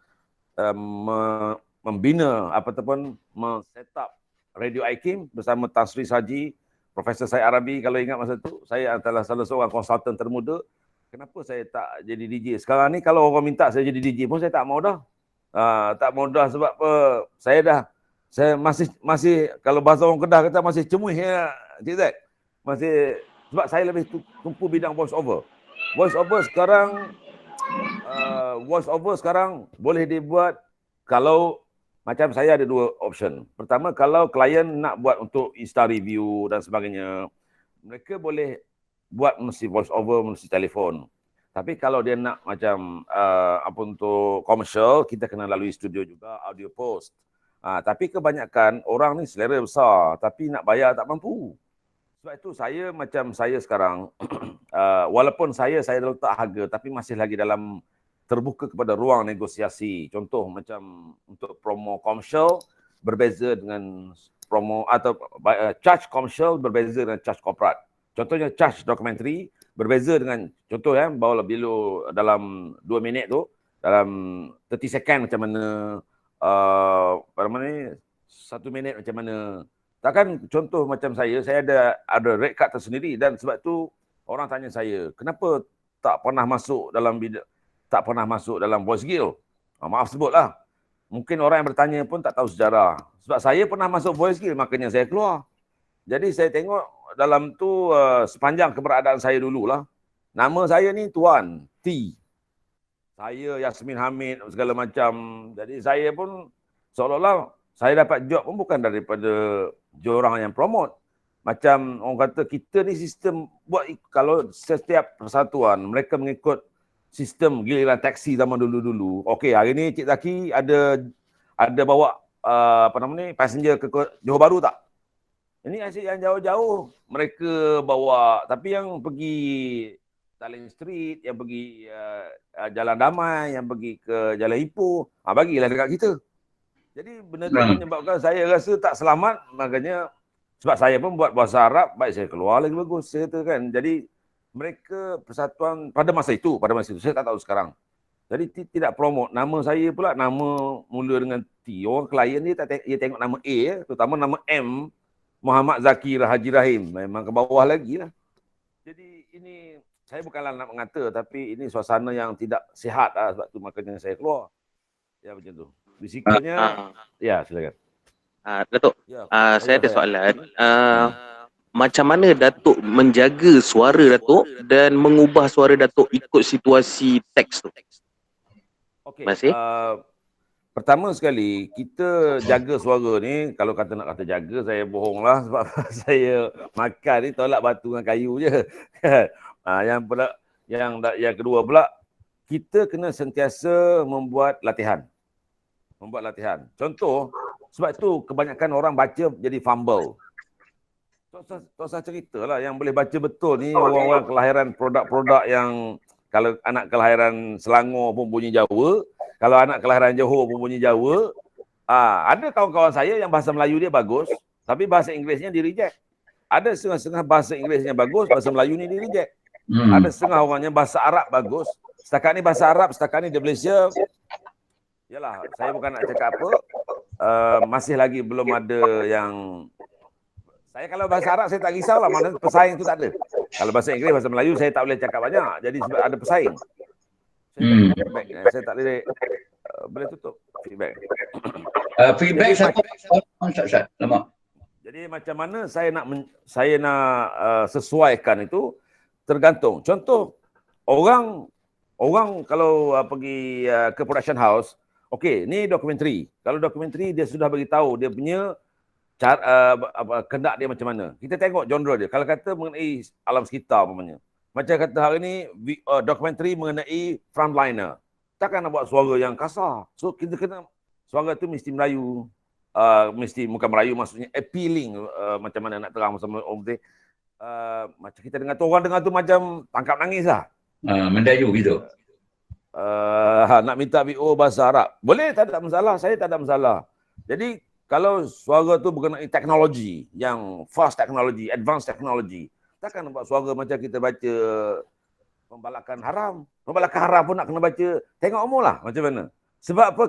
membina ataupun men-set up Radio IKIM bersama Tan Sri Saji, Profesor Syed Arabi. Kalau ingat masa tu, saya adalah salah seorang konsultan termuda. Kenapa saya tak jadi DJ? Sekarang ni kalau orang minta saya jadi DJ pun saya tak mau dah. Tak mau dah sebab apa? Saya masih kalau bahasa orang Kedah kata masih cemuih ya, Cik Zack. Masih sebab saya lebih tumpu bidang voice over. Voice over sekarang boleh dibuat kalau macam saya ada dua option. Pertama, kalau klien nak buat untuk Insta review dan sebagainya, mereka boleh buat mesti voice over, mesti telefon. Tapi kalau dia nak macam apa untuk komersial, kita kena lalui studio juga, audio post. Tapi kebanyakan orang ni selera besar, tapi nak bayar tak mampu. Sebab itu saya macam saya sekarang, walaupun saya dah letak harga, tapi masih lagi dalam terbuka kepada ruang negosiasi. Contoh macam untuk promo komersial berbeza dengan promo atau charge komersial berbeza dengan charge korporat. Contohnya charge dokumentari berbeza dengan contoh bawa bilo dalam 2 minit tu, dalam 30 second macam mana, apa ni 1 minit macam mana. Takkan contoh macam saya ada rate card tersendiri dan sebab tu orang tanya saya, kenapa tak pernah masuk dalam Voice Guild? Maaf sebutlah. Mungkin orang yang bertanya pun tak tahu sejarah. Sebab saya pernah masuk Voice Guild, makanya saya keluar. Jadi saya tengok dalam tu sepanjang keberadaan saya dululah. Nama saya ni Tuan T. saya Yasmin Hamid segala macam. Jadi saya pun seolah-olah saya dapat job pun bukan daripada diorang yang promote. Macam orang kata kita ni sistem buat, kalau setiap persatuan mereka mengikut sistem giliran taksi zaman dulu-dulu. Okey, hari ni Cik Zaki ada bawa passenger ke Johor Bahru tak? Ini asyik yang jauh-jauh mereka bawa, tapi yang pergi Darling Street, yang pergi Jalan Damai, yang pergi ke Jalan Ipoh, bagilah dekat kita. Jadi benda tu menyebabkan saya rasa tak selamat, makanya sebab saya pun buat bahasa Arab, baik saya keluar lagi bagus, saya kata kan. Jadi mereka persatuan pada masa itu, saya tak tahu sekarang. Jadi tidak promote. Nama saya pula nama mula dengan T. Orang klien dia tengok nama A, terutama nama M, Muhammad Zaki Haji Rahim. Memang ke bawah lagi lah. Jadi ini, saya bukanlah nak mengata, tapi ini suasana yang tidak sihat lah, sebab tu makanya saya keluar. Ya macam tu. Basicalnya, ya silakan. Datuk, saya ada soalan. Macam mana Datuk menjaga suara Datuk dan mengubah suara Datuk ikut situasi teks tu? Okey. Pertama sekali, kita jaga suara ni, kalau nak kata jaga, saya bohong lah sebab saya makan ni tolak batu dengan kayu je. Yang kedua pula, kita kena sentiasa membuat latihan. Contoh, sebab tu kebanyakan orang baca jadi fumble. Tak usah cerita lah, yang boleh baca betul ni orang-orang kelahiran produk-produk yang, kalau anak kelahiran Selangor pun bunyi Jawa, kalau anak kelahiran Johor pun bunyi Jawa. Ada kawan-kawan saya yang bahasa Melayu dia bagus, tapi bahasa Inggerisnya di reject. Ada setengah-setengah bahasa Inggerisnya bagus, bahasa Melayu ni di reject. Ada setengah orangnya bahasa Arab bagus. Setakat ni bahasa Arab, setakat ni di Malaysia, yalah, saya bukan nak cakap apa, masih lagi belum ada yang, saya kalau bahasa Arab saya tak risaulah, mana pesaing tu tak ada. Kalau bahasa Inggeris, bahasa Melayu saya tak boleh cakap banyak, jadi sebab ada pesaing. Saya tak boleh, boleh tutup feedback. Feedback siapa? Lama. Jadi macam mana saya nak sesuaikan itu tergantung. Contoh, orang kalau pergi ke production house, okey, ni dokumentari. Kalau dokumentari dia sudah beritahu dia punya kendak dia macam mana. Kita tengok genre dia. Kalau kata mengenai alam sekitar umpamanya. Macam kata hari ni dokumentari mengenai frontliner. Takkan nak buat suara yang kasar. So kita kena suara tu mesti Melayu. Mesti bukan Melayu, maksudnya appealing, macam mana nak terang sama orang putih. Macam kita dengar tu, orang dengar tu macam tangkap nangis lah. Mendayu gitu. Nak minta BO bahasa Arab. Boleh, tak ada masalah. Saya tak ada masalah. Jadi, kalau suara tu berkenaan teknologi, yang fast teknologi, advanced teknologi, takkan buat suara macam kita baca pembalakan haram. Pembalakan haram pun nak kena baca, tengok umur lah macam mana. Sebab apa,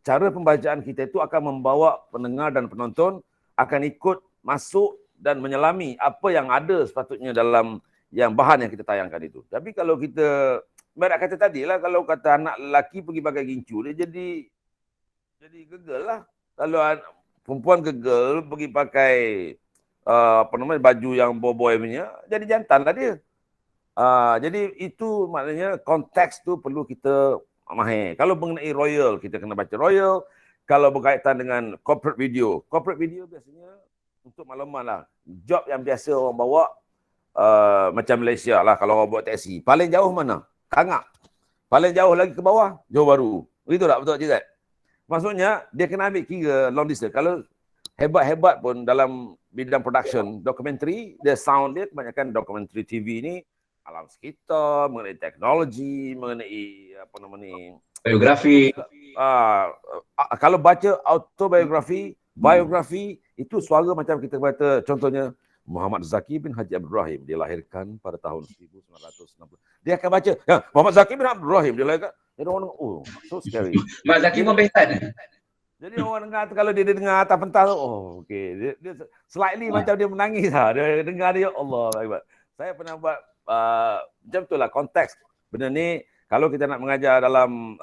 cara pembacaan kita itu akan membawa pendengar dan penonton akan ikut masuk dan menyelami apa yang ada sepatutnya dalam yang bahan yang kita tayangkan itu. Tapi kalau kita, Mbak kata tadi lah, kalau kata anak lelaki pergi pakai gincu, dia jadi gegel lah. Kalau perempuan gegel pergi pakai baju yang boy punya, jadi jantan lah dia. Jadi itu maknanya konteks tu perlu kita mahir. Kalau mengenai royal, kita kena baca royal. Kalau berkaitan dengan corporate video biasanya untuk makluman lah. Job yang biasa orang bawa macam Malaysia lah, kalau orang buat taksi. Paling jauh mana? Kangak. Paling jauh lagi ke bawah, Johor Bahru. Begitu tak betul Cik Zat? Maksudnya, dia kena ambil kira long distance. Kalau hebat-hebat pun dalam bidang production, dokumentari, dia sound dia kebanyakan dokumentari TV ni, alam sekitar, mengenai teknologi, mengenai biografi. Kalau baca autobiografi, biografi, itu suara macam kita kata, contohnya Muhammad Zaki bin Haji Abdul Rahim, dia lahirkan pada tahun 1960. Dia akan baca, Muhammad Zaki bin Abdul Rahim, dia lahirkan. Jadi orang, so scary. Mak Zaki pun besan. Jadi orang dengar tu, kalau dia dengar atas pentas tu, okey. Dia slightly macam dia menangis lah. Dia dengar dia, Allah Akbar. Saya pernah buat, macam tu lah konteks. Benda ni, kalau kita nak mengajar dalam,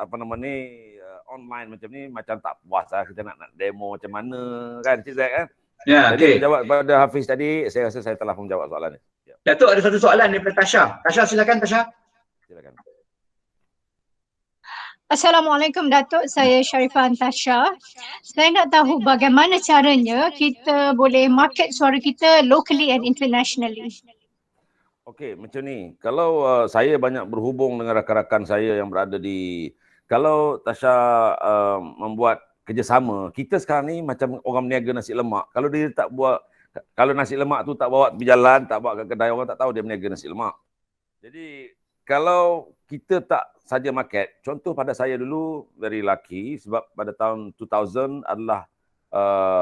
online macam ni, macam tak puas lah. Kita nak demo macam mana, kan Cik Zaid kan? Ya, okey. Jawab pada Hafiz tadi, saya rasa saya telah menjawab soalan ni. Datuk, ada satu soalan daripada Tasha. Tasha, silakan Tasha. Silakan. Assalamualaikum Datuk, saya Sharifah Antasha. Saya nak tahu bagaimana caranya kita boleh market suara kita locally and internationally. Okey, macam ni. Kalau saya banyak berhubung dengan rakan-rakan saya yang berada di, kalau Tasha membuat kerjasama, kita sekarang ni macam orang meniaga nasi lemak. Kalau dia tak buat, kalau nasi lemak tu tak bawa tepi jalan, tak bawa ke kedai, orang tak tahu dia meniaga nasi lemak. Jadi kalau kita tak saja market, contoh pada saya dulu very lucky sebab pada tahun 2000 adalah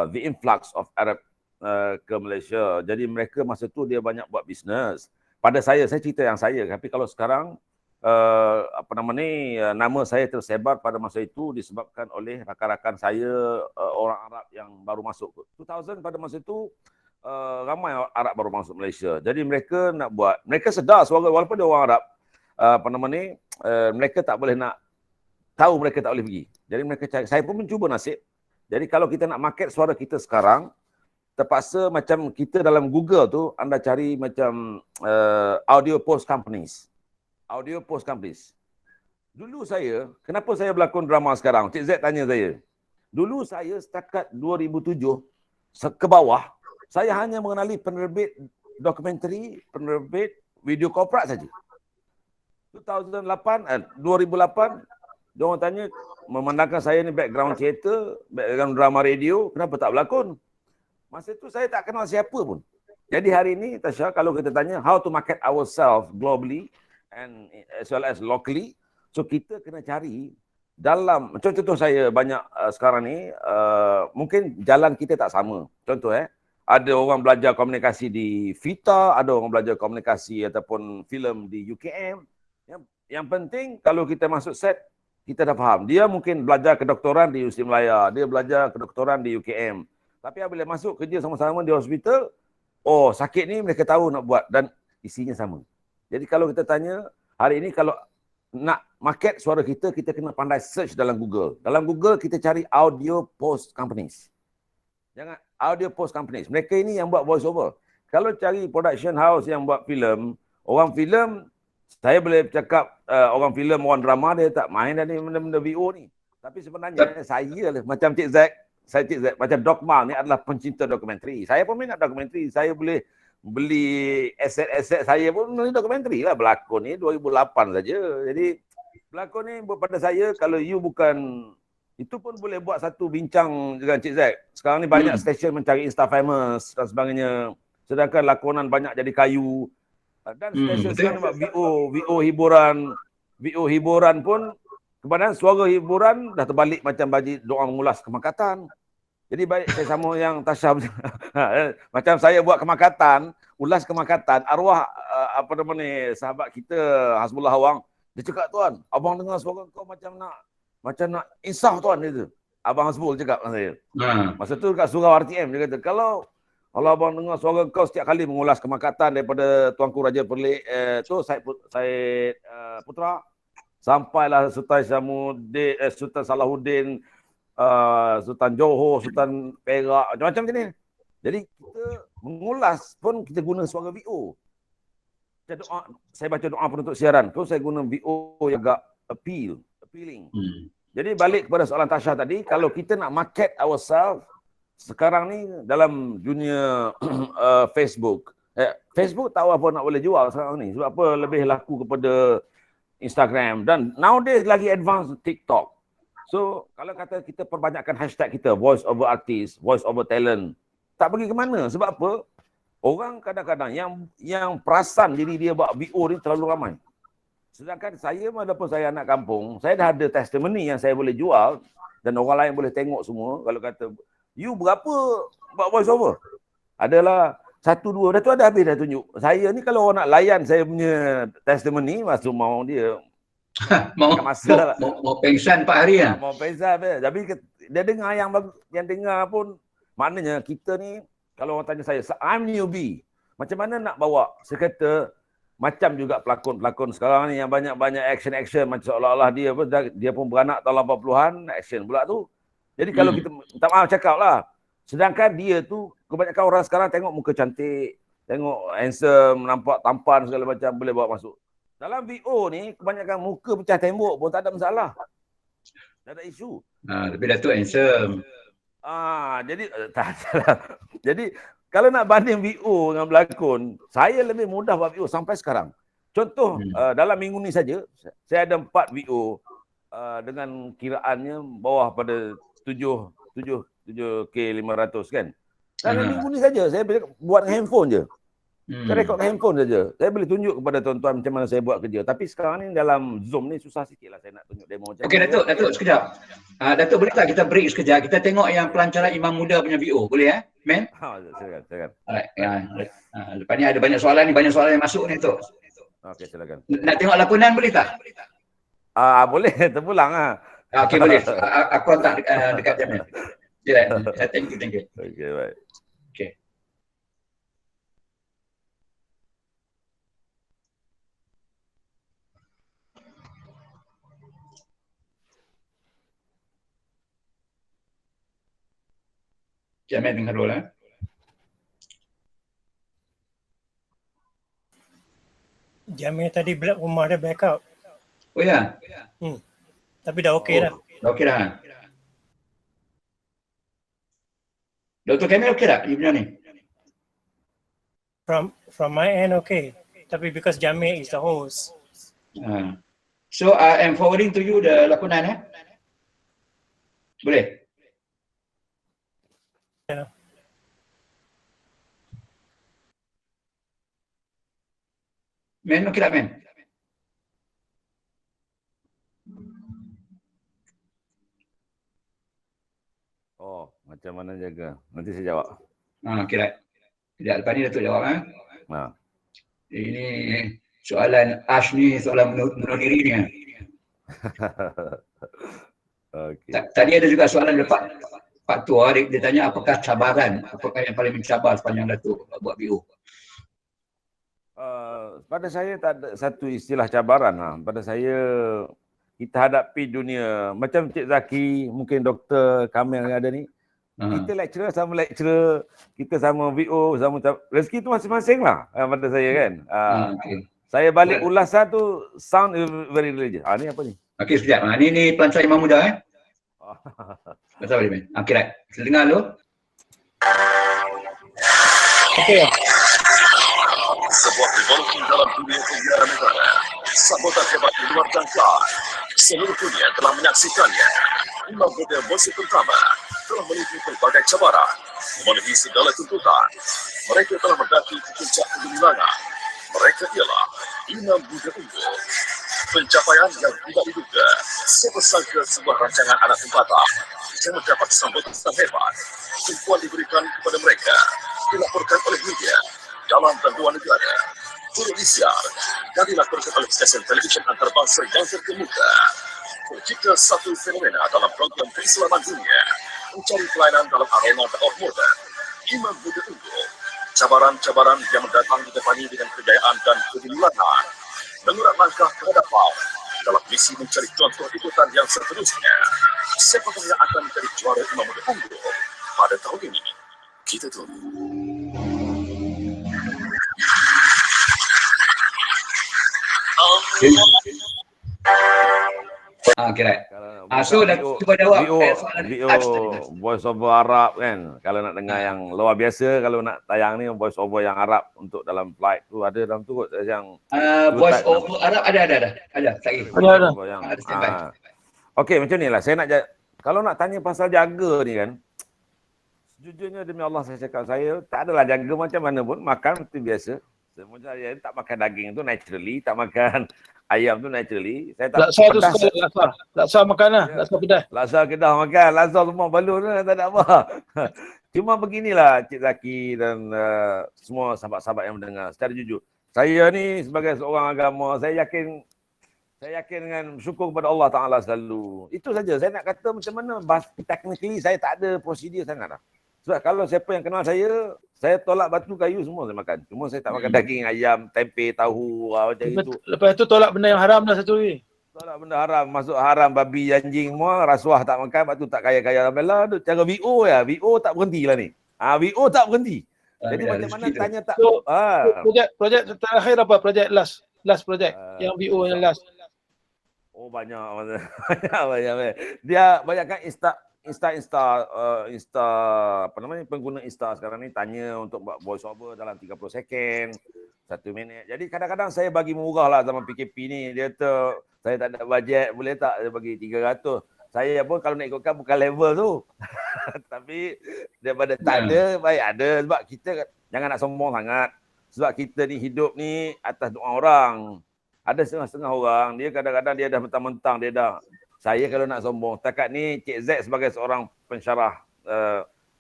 the influx of Arab ke Malaysia. Jadi mereka masa tu dia banyak buat bisnes. Pada saya cerita yang saya, tapi kalau sekarang nama saya tersebar pada masa itu disebabkan oleh rakan-rakan saya orang Arab yang baru masuk. 2000 pada masa itu ramai Arab baru masuk Malaysia. Jadi mereka nak buat, mereka sedar suara walaupun dia orang Arab, mereka tak boleh nak tahu, mereka tak boleh pergi. Jadi mereka cari, saya pun mencuba nasib. Jadi kalau kita nak market suara kita sekarang, terpaksa macam kita dalam Google tu, anda cari macam audio post companies. Audio post companies. Dulu saya, kenapa saya berlakon drama sekarang? Cik Z tanya saya. Dulu saya setakat 2007 ke bawah, saya hanya mengenali penerbit dokumentari, penerbit video korporat saja. 2008, dia orang tanya, memandangkan saya ni background teater, background drama radio, kenapa tak berlakon? Masa tu saya tak kenal siapa pun. Jadi hari ini, Tasha, kalau kita tanya how to market ourselves globally and as well as locally, so kita kena cari dalam, contoh saya banyak sekarang ni, mungkin jalan kita tak sama. Contoh ada orang belajar komunikasi di FITA, ada orang belajar komunikasi ataupun filem di UKM. Yang penting kalau kita masuk set, kita dah faham. Dia mungkin belajar kedoktoran di UST Melaya, dia belajar kedoktoran di UKM. Tapi apabila masuk kerja sama-sama di hospital, oh sakit ni mereka tahu nak buat dan isinya sama. Jadi kalau kita tanya, hari ini kalau nak market suara kita, kita kena pandai search dalam Google. Dalam Google kita cari audio post companies. Jangan audio post companies. Mereka ini yang buat voice over. Kalau cari production house yang buat filem, orang filem, saya boleh cakap orang filem, orang drama dia tak main dari benda-benda VO ni. Tapi sebenarnya saya lah, macam Cik Zack, macam Doc Mal ni adalah pencinta dokumentari. Saya pun minat dokumentari. Saya boleh beli aset-aset saya pun beli dokumentari lah. Berlakon ni 2008 saja. Jadi berlakon ni pada saya, kalau you bukan, itu pun boleh buat satu bincang dengan Cik Zack. Sekarang ni banyak stesen mencari Insta famous dan sebagainya. Sedangkan lakonan banyak jadi kayu. Dan stesen sekarang buat VO hiburan pun kemudian suara hiburan dah terbalik macam bagi doa mengulas kemakatan. Jadi baik saya sama yang Tasha macam saya buat kemakatan, ulas kemakatan, arwah sahabat kita Hasbullah Awang, dia cakap, tuan, abang dengar suara kau macam nak insaf tuan, dia tu. Abang Hasbul cakap dengan saya. Masa tu kat surau RTM dia kata, kalau abang dengar suara kau setiap kali mengulas kemakatan daripada Tuanku Raja Perlik tu Said Putra sampailah Sultan Syamuddin, Sultan Salahuddin, Sultan Johor, Sultan Perak, macam-macam macam ni. Jadi kita mengulas pun kita guna suara VO. Saya baca doa penutup siaran, tu saya guna VO yang agak appealing. Jadi balik kepada soalan Tasha tadi, kalau kita nak market ourselves sekarang ni dalam dunia Facebook, Facebook tahu apa nak boleh jual sekarang ni. Sebab apa lebih laku kepada Instagram dan nowadays lagi advance TikTok. So kalau kata kita perbanyakkan hashtag kita, voice over artist, voice over talent, tak pergi ke mana? Sebab apa? Orang kadang-kadang yang perasan diri dia buat VO ni terlalu ramai. Sedangkan saya walaupun saya anak kampung, saya dah ada testimoni yang saya boleh jual dan orang lain boleh tengok semua. Kalau kata, you berapa buat voice over? Adalah 1, 2, dah tu ada habis dah tunjuk. Saya ni kalau orang nak layan saya punya testimoni, masuk mau dia. mau pengsan Pak Hari lah. Mau pengsan. Tapi dia dengar yang dengar pun, maknanya kita ni, kalau orang tanya saya, I'm newbie. Macam mana nak bawa? Saya kata, macam juga pelakon-pelakon sekarang ni yang banyak-banyak action macam seolah-olah dia pun beranak tahun 80-an, action pula tu. Jadi kalau kita, tak maaf cakap lah, sedangkan dia tu, kebanyakan orang sekarang tengok muka cantik, tengok handsome, nampak tampan segala macam, boleh bawa masuk. Dalam VO ni, kebanyakan muka pecah tembok pun tak ada masalah. Tak ada isu. Tapi Datuk handsome. Jadi tak salah. Jadi kalau nak banding VO dengan berlakon, saya lebih mudah buat VO sampai sekarang. Contoh dalam minggu ni saja saya ada 4 VO dengan kiraannya bawah pada 7K500 kan. Dalam minggu ni saja saya buat handphone je. Saya rekod handphone saja. Saya boleh tunjuk kepada tuan-tuan macam mana saya buat kerja. Tapi sekarang ni dalam Zoom ni susah sikit lah saya nak tunjuk demo macam Okey Datuk sekejap. Datuk boleh tak kita break sekejap? Kita tengok yang pelancaran Imam Muda punya VO. Boleh Men? Silakan. Alright. Lepas ni ada banyak soalan yang masuk ni Datuk. Okey, silakan. Nak tengok lakonan boleh tak? Boleh, terpulang Okey boleh. Aku hantar dekat Jamin. Thank you. Okey, baik. Okey. Jamin dengar dulu Jamil tadi rumah dia backup. Oh ya? Tapi dah okey dah. Dah okey dah. Dr. Kamil okey tak? You punya ni? From my end okay. Tapi because Jamil is the host. So I am forwarding to you the lakonan Boleh? Yeah. Men okey tak Men? Macam mana jaga? Nanti saya jawab. Okey tak. Sekejap lepas ni Datuk jawab Ini soalan Ash ni, soalan bunuh diri ni Okay. Tadi ada juga soalan Pak Tua, dia tanya apakah yang paling mencabar sepanjang Datuk buat BO? Pada saya tak ada satu istilah cabaran. Pada saya kita hadapi dunia macam Cik Zaki, mungkin Dr. Kamil yang ada ni. Kita lecturer sama lecturer, kita sama VO, sama rezeki tu masing-masing lah pada saya kan. Okay. Saya balik ulasan tu sound very religious. Ni apa ni? Okey sekejap. Ni pelancar Imam Muda Betul boleh, Man. Okey, right. Kita dengar dulu. Okey. Sebuah revolusi dalam dunia penyiaran negara. Sambutan hebat di luar jangka. Seluruh dunia telah menyaksikannya. Imam Muda versi pertama telah menipu berbagai cabaran, memenuhi segala tuntutan. Mereka telah mendaki ke puncak kegemilangan. Mereka ialah Imam Muda Unggul. Pencapaian yang tidak diduga, siapa sangka sebuah rancangan anak tempatan yang mendapat sambutan hebat. Tumpuan diberikan kepada mereka, dilaporkan oleh media dalam dan luar negara, turut disiar dan dilaporkan oleh stesen televisyen antarabangsa yang terkemuka. Jika satu fenomena dalam program keislaman dunia mencari pelayanan dalam arena dakwah moden, Imam Muda Unggul, cabaran-cabaran yang mendatang didepani dengan kejayaan dan kegemilangan, mengurat langkah ke hadapan dalam misi mencari contoh ikutan yang seterusnya. Siapakah yang akan menjadi juara Imam Muda Unggul pada tahun ini? Kita tunggu. Okay, right. So dah cuba jawab VO voice over Arab kan. Kalau nak dengar yang luar biasa, kalau nak tayang ni voice over yang Arab untuk dalam flight tu ada dalam tu kot yang voice over Arab ada lagi. Ada. Okey, macam ni lah. Saya nak kalau nak tanya pasal jaga ni kan, sejujurnya demi Allah saya cakap, saya tak adalah jaga macam mana pun, makan seperti biasa. Macam saya tak makan daging tu naturally, tak makan ayam tu naturally. Saya tak laksa tu suka laksa makan lah, laksa pedas. Laksa Kedah makan, laksa semua balun lah, tak ada apa. Cuma beginilah Cik Zaki dan semua sahabat-sahabat yang mendengar. Secara jujur, saya ni sebagai seorang agama, saya yakin dengan syukur kepada Allah Ta'ala selalu. Itu saja. Saya nak kata macam mana, technically saya tak ada prosedur sangat lah. Sebab kalau siapa yang kenal saya tolak batu kayu semua saya makan. Cuma saya tak makan daging ayam, tempe, tahu, macam itu. Lepas tu tolak benda yang haram dah satu lagi. Tolak benda haram, masuk haram, babi, anjing semua, rasuah tak makan, lepas tu tak kaya-kaya. Alhamdulillah, cara VO ya. VO tak berhenti lah ni. VO tak berhenti. Jadi macam mana tanya tak. So, projek terakhir apa? Projek last projek yang VO yang last. Oh banyak. banyak. Dia banyak kan pengguna Insta sekarang ni tanya untuk buat voice over dalam 30 second, 1 minit. Jadi kadang-kadang saya bagi murah lah zaman PKP ni. Dia tu saya tak ada bajet, boleh tak saya bagi 300. Saya pun kalau nak ikutkan bukan level tu. Tapi daripada tak ada, baik ada. Sebab kita jangan nak sombong sangat. Sebab kita ni hidup ni atas doa orang. Ada setengah-setengah orang, dia kadang-kadang dia dah mentang-mentang, dia dah. Saya kalau nak sombong, takat ni Cik Z sebagai seorang pensyarah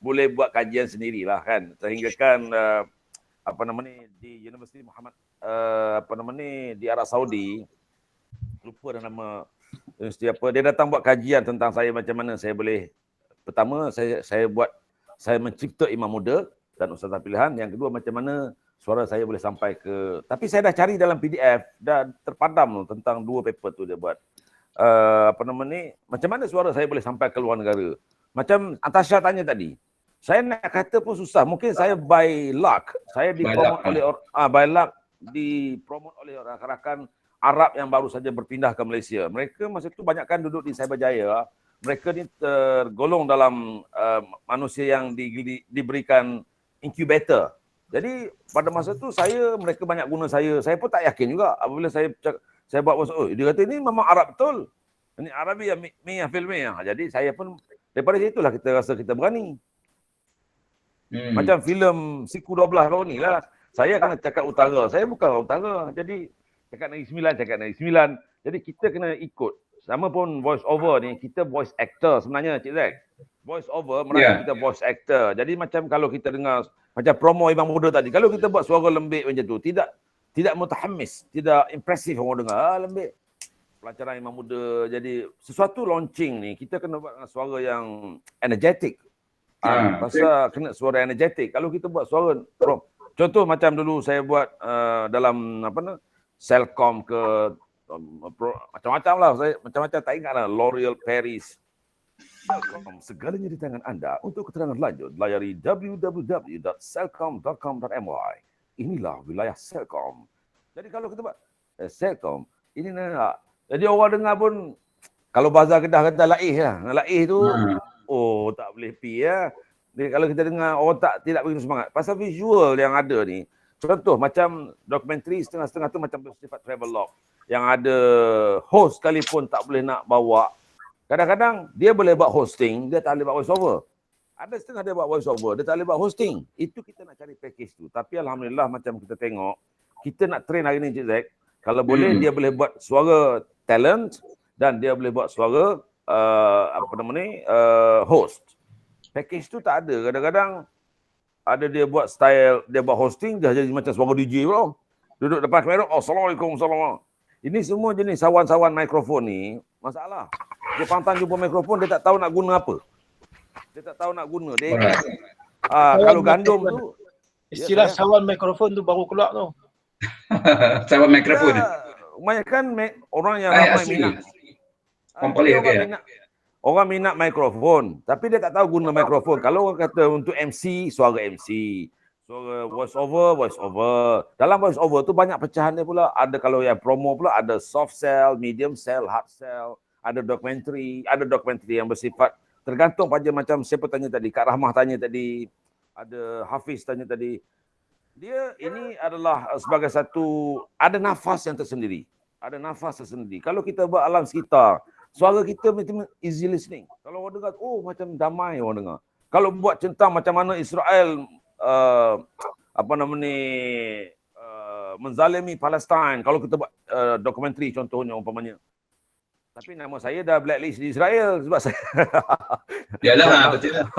boleh buat kajian sendirilah kan. Sehingga kan di Universiti Muhammad di Arab Saudi, lupa dah nama universiti apa, dia datang buat kajian tentang saya macam mana saya boleh, pertama saya mencipta imam muda dan ustazah pilihan. Yang kedua, macam mana suara saya boleh sampai ke, tapi saya dah cari dalam PDF, dah terpadam tentang 2 paper tu dia buat. Macam mana suara saya boleh sampai ke luar negara. Macam Natasha tanya tadi, saya nak kata pun susah. Mungkin saya by luck, saya dipromote oleh rakan-rakan Arab yang baru saja berpindah ke Malaysia. Mereka masa itu banyakkan duduk di Cyberjaya. Mereka ni tergolong dalam manusia yang diberikan incubator. Jadi pada masa tu mereka banyak guna saya. Saya pun tak yakin juga apabila saya buat masa, dia kata ini memang Arab betul. Ini Arabi yang filmi. Jadi saya pun daripada situlah kita rasa kita berani. Macam filem Siku 12 baru ni lah. Saya kena cakap utara. Saya bukan orang utara. Jadi cakap Negeri Sembilan. Jadi kita kena ikut. Sama pun voice over ni, kita voice actor sebenarnya Cik Zack. Voice over merasa kita voice actor. Jadi macam kalau kita dengar macam promo Imam Muda tadi, kalau kita buat suara lembik macam tu, tidak mutahammis, tidak impresif orang dengar, lembik. Pelancaran Imam Muda, jadi sesuatu launching ni, kita kena buat suara yang energetic. Pasal kena suara energetic. Kalau kita buat suara, contoh macam dulu saya buat dalam Selcom ke, macam-macam lah, saya macam-macam tak ingat lah, L'Oreal Paris. Segalanya di tangan anda. Untuk keterangan lanjut, layari www.selcom.com.my. Inilah wilayah Selcom. Jadi kalau kita buat Selcom, ini nak. Jadi orang dengar pun, kalau bazar Kedah kata laih lah. Laih tu, tak boleh pi ya. Jadi kalau kita dengar, orang tidak begitu semangat. Pasal visual yang ada ni, contoh macam dokumentari setengah-setengah tu macam bersifat travelog. Yang ada host sekalipun tak boleh nak bawa. Kadang-kadang dia boleh buat hosting, dia tak boleh buat voice over. Ada setengah dia buat voice over, dia tak boleh buat hosting. Itu kita nak cari package tu. Tapi Alhamdulillah macam kita tengok, kita nak train hari ni Cik Zack. Kalau boleh dia boleh buat suara talent dan dia boleh buat suara host. Package tu tak ada. Kadang-kadang ada dia buat style, dia buat hosting, dia jadi macam suara DJ bro. Duduk depan kamera, Assalamualaikum, Assalamualaikum. Ini semua jenis sawan-sawan mikrofon ni, masalah. Dia pantang jumpa mikrofon, dia tak tahu nak guna apa. Dia tak tahu nak guna. Dia kalau gandum tu, istilah sawan mikrofon tu baru keluar tu. Sawan mikrofon. Kebanyakan orang yang ramai minat. Orang minat mikrofon, tapi dia tak tahu guna mikrofon. Kalau orang kata untuk MC, suara MC. Suara voice over. Dalam voice over tu banyak pecahan dia pula. Ada kalau yang promo pula, ada soft sell, medium sell, hard sell. Ada dokumentari yang bersifat tergantung pada macam siapa tanya tadi, Kak Rahmah tanya tadi, ada Hafiz tanya tadi. Dia ini adalah sebagai satu, ada nafas yang tersendiri. Kalau kita buat alam sekitar, suara kita macam easy listening. Kalau orang dengar, macam damai orang dengar. Kalau buat tentang macam mana Israel menzalimi Palestin, kalau kita buat dokumentari contohnya umpamanya. Tapi nama saya dah blacklist di Israel sebab saya Yalah, betul lah.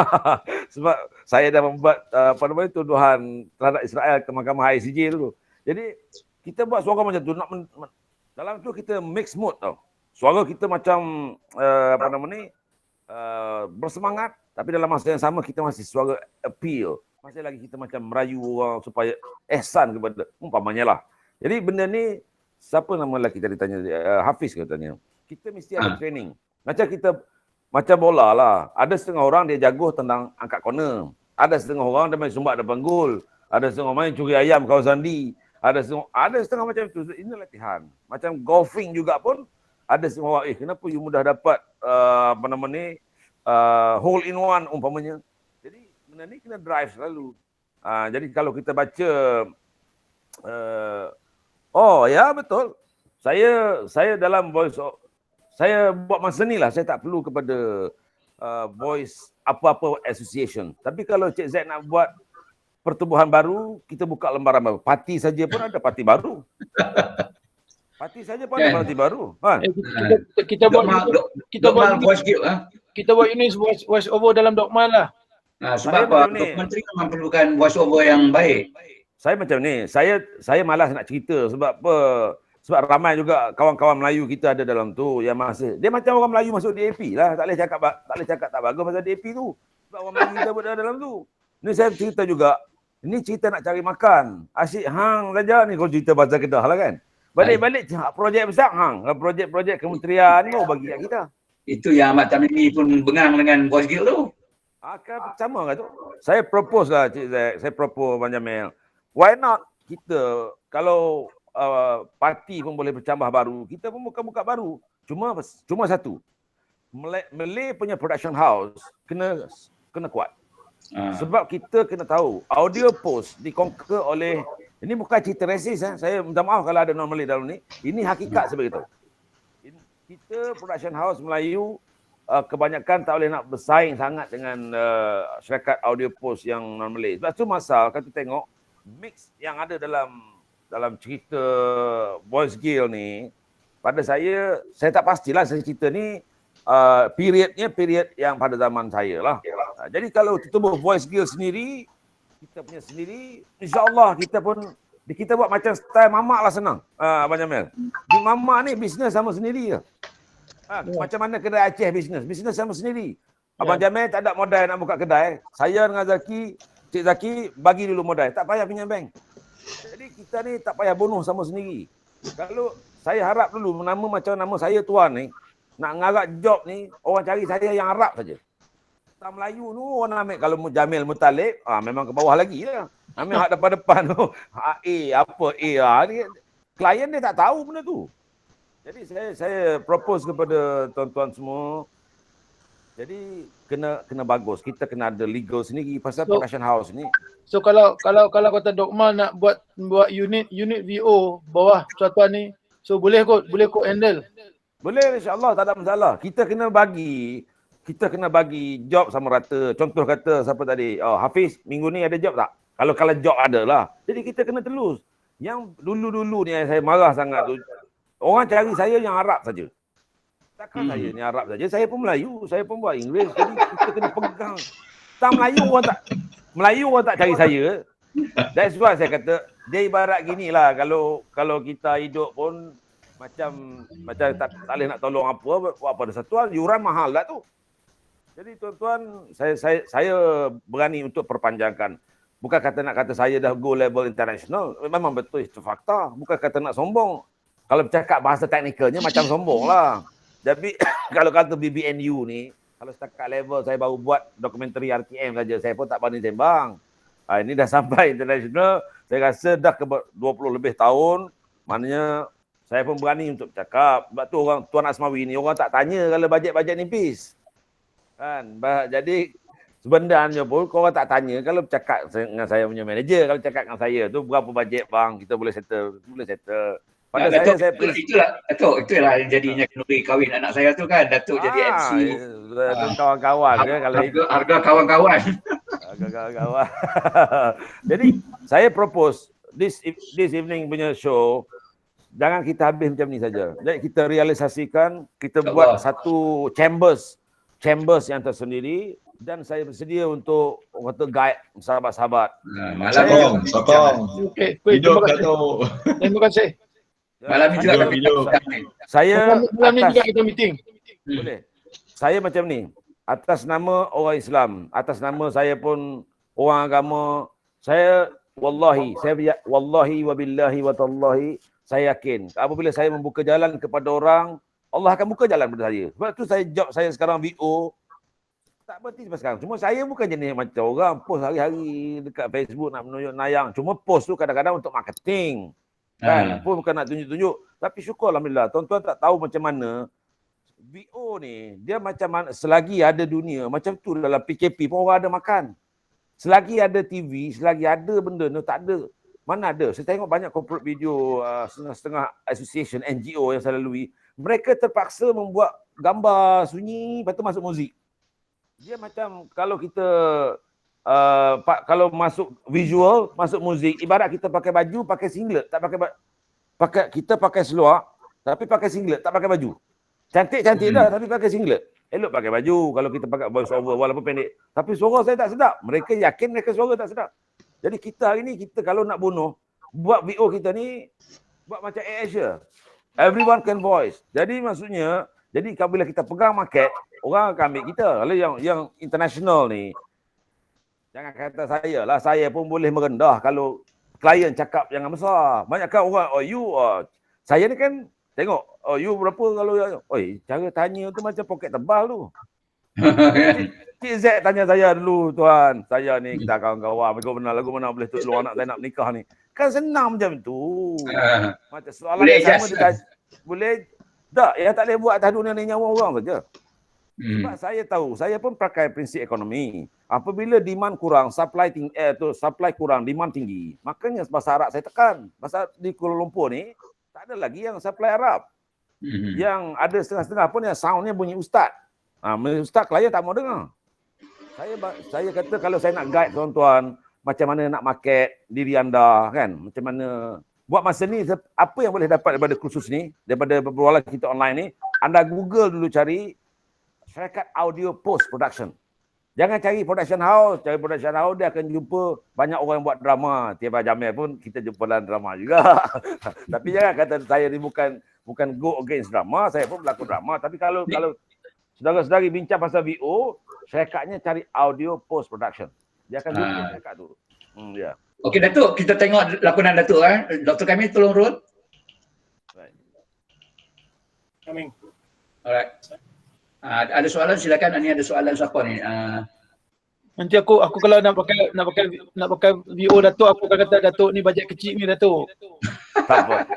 sebab saya dah membuat tuduhan terhadap Israel ke Mahkamah ICJ dulu. Jadi kita buat suara macam tu, dalam tu kita mix mood tau. Suara kita macam bersemangat, tapi dalam masa yang sama kita masih suara appeal. Masih lagi kita macam merayu orang supaya ihsan kepada umpamanya lah. Jadi benda ni, siapa nama lelaki tadi tanya, Hafiz katanya. Kita mesti ada training. Macam bola lah. Ada setengah orang dia jago tentang angkat corner. Ada setengah orang dia main sumbat depan gol. Ada setengah main curi ayam kawasan di. Ada setengah macam itu. Ini latihan. Macam golfing juga pun, ada semua, kenapa you mudah dapat apa nama ni, hole in one umpamanya. Jadi benda ni kena drive selalu. Jadi kalau kita baca, oh ya betul, saya dalam voice, saya buat masa ni lah, saya tak perlu kepada voice apa-apa association. Tapi kalau Cik Z nak buat pertubuhan baru, kita buka lembaran baru. Parti saja pun ada parti baru. Parti saja pun ada parti baru. Kita buat unit voice over dalam Dokmal lah. Sebab menteri memang perlukan voice over yang baik. Saya macam ni, saya malas nak cerita sebab apa? Sebab ramai juga kawan-kawan Melayu kita ada dalam tu yang masih, dia macam orang Melayu masuk DAP lah, tak boleh cakap tak bagus pasal DAP tu. Sebab orang Melayu kita berada dalam tu. Ni saya cerita juga, ini cerita nak cari makan. Asyik hang saja ni kalau cerita pasal Kedah lah kan. Balik-balik projek besar hang, projek kementerian ni bagi kat kita. Itu yang Ahmad Tamimi pun bengang dengan Voice Guild tu. Akan sama kan tu. Saya propose lah Cik Zack, saya propose Abang Jamil. Why not kita kalau parti pun boleh bercambah baru, kita pun buka baru. Cuma satu. Malay punya production house kena kuat. Sebab kita kena tahu audio post dikonquer oleh, ini bukan cerita resis, saya minta maaf kalau ada non Malay dalam ni. Ini hakikat sebegitu. Kita production house Melayu kebanyakan tak boleh nak bersaing sangat dengan syarikat audio post yang non Malay. Sebab tu masalah kalau kita tengok mix yang ada dalam cerita Voice Guild ni, pada saya tak pastilah saya cerita ni period yang pada zaman saya lah. Jadi kalau tubuh Voice Guild sendiri, kita punya sendiri, insyaAllah kita buat macam style mamak lah senang. Abang Jamil. Di mamak ni bisnes sama sendiri je. Macam mana kedai Aceh bisnes sama sendiri. Abang Jamil tak ada modal nak buka kedai. Saya dengan Cik Zaki bagi dulu modal. Tak payah pinjam bank. Jadi kita ni tak payah bunuh sama sendiri. Kalau saya harap dulu macam nama saya Tuan ni, nak ngarak job ni, orang cari saya yang Arab saja. Tak Melayu tu orang ambil, kalau Jamil Mutalib, memang ke bawah lagi lah. Ambil hak depan-depan tu, klien dia tak tahu benda tu. Jadi saya propose kepada tuan-tuan semua, jadi kena bagus. Kita kena ada legal sendiri pasal production house ni. So kalau kata Dokmal nak buat unit VO bawah persatuan ni, so boleh kot handle. Boleh, insya-Allah tak ada masalah. Kita kena bagi job sama rata. Contoh kata siapa tadi? Hafiz, minggu ni ada job tak? Kalau job ada lah. Jadi kita kena telus. Yang dulu-dulu ni saya marah sangat tu, orang cari saya yang Arab saja. Takkan saya ni Arab saja. Saya pun Melayu, saya pun buat Inggeris. Jadi kita kena pegang. Tak Melayu orang tak cari saya. That's why saya kata, dia ibarat gini lah. Kalau kita hidup pun macam tak boleh nak tolong apa pada satuan, yuran mahal lah tu. Jadi tuan-tuan, saya berani untuk perpanjangkan. Bukan nak kata saya dah go level international. Memang betul, itu fakta. Bukan kata nak sombong. Kalau bercakap bahasa teknikalnya macam sombong lah. Jadi kalau kata BBNU ni, kalau setakat level saya baru buat dokumentari RTM saja, saya pun tak berani sembang. Ini dah sampai international, saya rasa dah ke 20 lebih tahun, maknanya saya pun berani untuk bercakap. Sebab tu orang Tuan Asmawi ni, orang tak tanya kalau bajet nipis. Kan? Jadi sebenarnya pun korang tak tanya kalau bercakap dengan saya punya manager, kalau cakap dengan saya tu berapa bajet bang, kita boleh settle. Pada saya itulah yang jadinya kenduri kahwin anak saya tu kan, Datuk jadi MC. Kawan-kawan kalau harga kawan-kawan. Kawan-kawan. Jadi saya propose this evening punya show, jangan kita habis macam ni saja. Jadi kita realisasikan, kita buat satu chambers yang tersendiri, dan saya bersedia untuk guide sahabat-sahabat. Malam sokong. Hidup Datuk. Terima kasih. Malam ni juga malam ni juga kita meeting. Boleh. Saya macam ni, atas nama orang Islam, atas nama saya pun orang agama, saya wallahi wabillahi wa tallahi, saya yakin apabila saya membuka jalan kepada orang, Allah akan buka jalan kepada saya. Sebab tu job saya sekarang VO tak berhenti sampai sekarang. Cuma saya bukan jenis macam orang post hari-hari dekat Facebook nak menunjuk nayang. Cuma post tu kadang-kadang untuk marketing. Kan? Pun bukan nak tunjuk-tunjuk. Tapi syukur alhamdulillah. Tuan-tuan tak tahu macam mana VO ni, dia macam mana, selagi ada dunia, macam tu dalam PKP pun orang ada makan. Selagi ada TV, selagi ada benda ni, tak ada. Mana ada? Saya tengok banyak corporate video, setengah-setengah association, NGO yang saya lalui. Mereka terpaksa membuat gambar sunyi, lepas tu masuk muzik. Dia macam kalau kita, kalau masuk visual, masuk muzik, ibarat kita pakai baju, pakai singlet, tak pakai kita pakai seluar, tapi pakai singlet, tak pakai baju. Cantik-cantik dah, tapi pakai singlet. Elok pakai baju kalau kita pakai voice over walaupun pendek. Tapi suara saya tak sedap. Mereka yakin mereka suara tak sedap. Jadi kita hari ni, kita kalau nak bunuh, buat VO kita ni, buat macam AirAsia. Everyone can voice. Jadi maksudnya, jadi bila kita pegang market, orang akan ambil kita. Kalau yang international ni, jangan kata saya lah, saya pun boleh merendah kalau klien cakap jangan besar. Banyak kan orang, saya ni kan tengok, you berapa kalau, cara tanya tu macam poket tebal tu. Cik Z tanya saya dulu, tuan, saya ni kita kawan-kawan, lagu mana boleh tolong anak saya nak menikah ni. Kan senang macam tu. Macam soalan yang sama dia boleh, tak, yang tak boleh buat atas dunia ni nyawa orang saja. Sebab saya tahu, saya pun pakai prinsip ekonomi. Apabila demand kurang, supply kurang, demand tinggi. Makanya bahasa Arab saya tekan. Bahasa di Kuala Lumpur ni, tak ada lagi yang supply Arab. Yang ada setengah-setengah pun yang soundnya bunyi ustaz. Ustaz klien tak mau dengar. Saya kata kalau saya nak guide tuan-tuan, macam mana nak market diri anda kan. Macam mana. Buat masa ni, apa yang boleh dapat daripada kursus ni, daripada perbualan kita online ni, anda Google dulu cari syarikat audio post production. Jangan cari production house. Cari production house, dia akan jumpa banyak orang yang buat drama. Tiap Jamil pun kita jumpa dalam drama juga. Tapi jangan kata saya ni bukan go against drama. Saya pun berlakon drama. Tapi kalau saudara-saudari bincang pasal VO, syarikatnya cari audio post production. Dia akan jumpa syarikat tu. Ya. Okey Datuk, kita tengok lakonan Datuk. Dr. Kamil tolong roll. Right. Coming. Alright. Ada soalan silakan. Ini ada soalan siapa ni? Nanti aku kalau nak pakai VO Datuk, aku akan kata Datuk ni bajet kecil ni Datuk. Tak apa.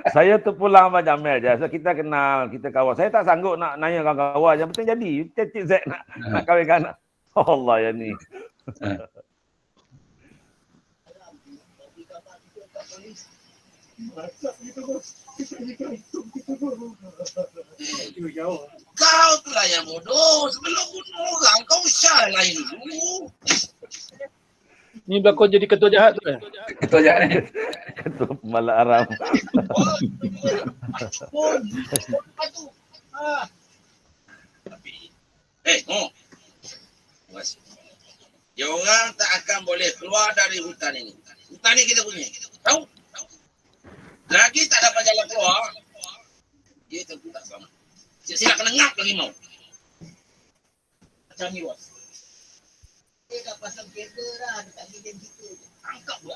Saya terpulang Abang Jamil je. So, kita kenal, kita kawan. Saya tak sanggup nak nanya kawan-kawan. Yang penting jadi. Cik Z nak kahwinkan anak. Allah ya ni. Kau tu lah yang bodoh. Sebelum bunuh orang, kau share lain dulu. Ni berlakon jadi ketua jahat tu kan? Ketua jahat ni. Ketua pemala aram. Dia orang tak akan boleh keluar dari hutan ini. Hutan ini kita punya. Tahu? Lagi tak dapat jalan keluar, dia tentu tak selamat. Sila kena ngap lagi mau. Macam ni bos. Dia dah pasang kabel dah dekat bidang kita. Angkat pula.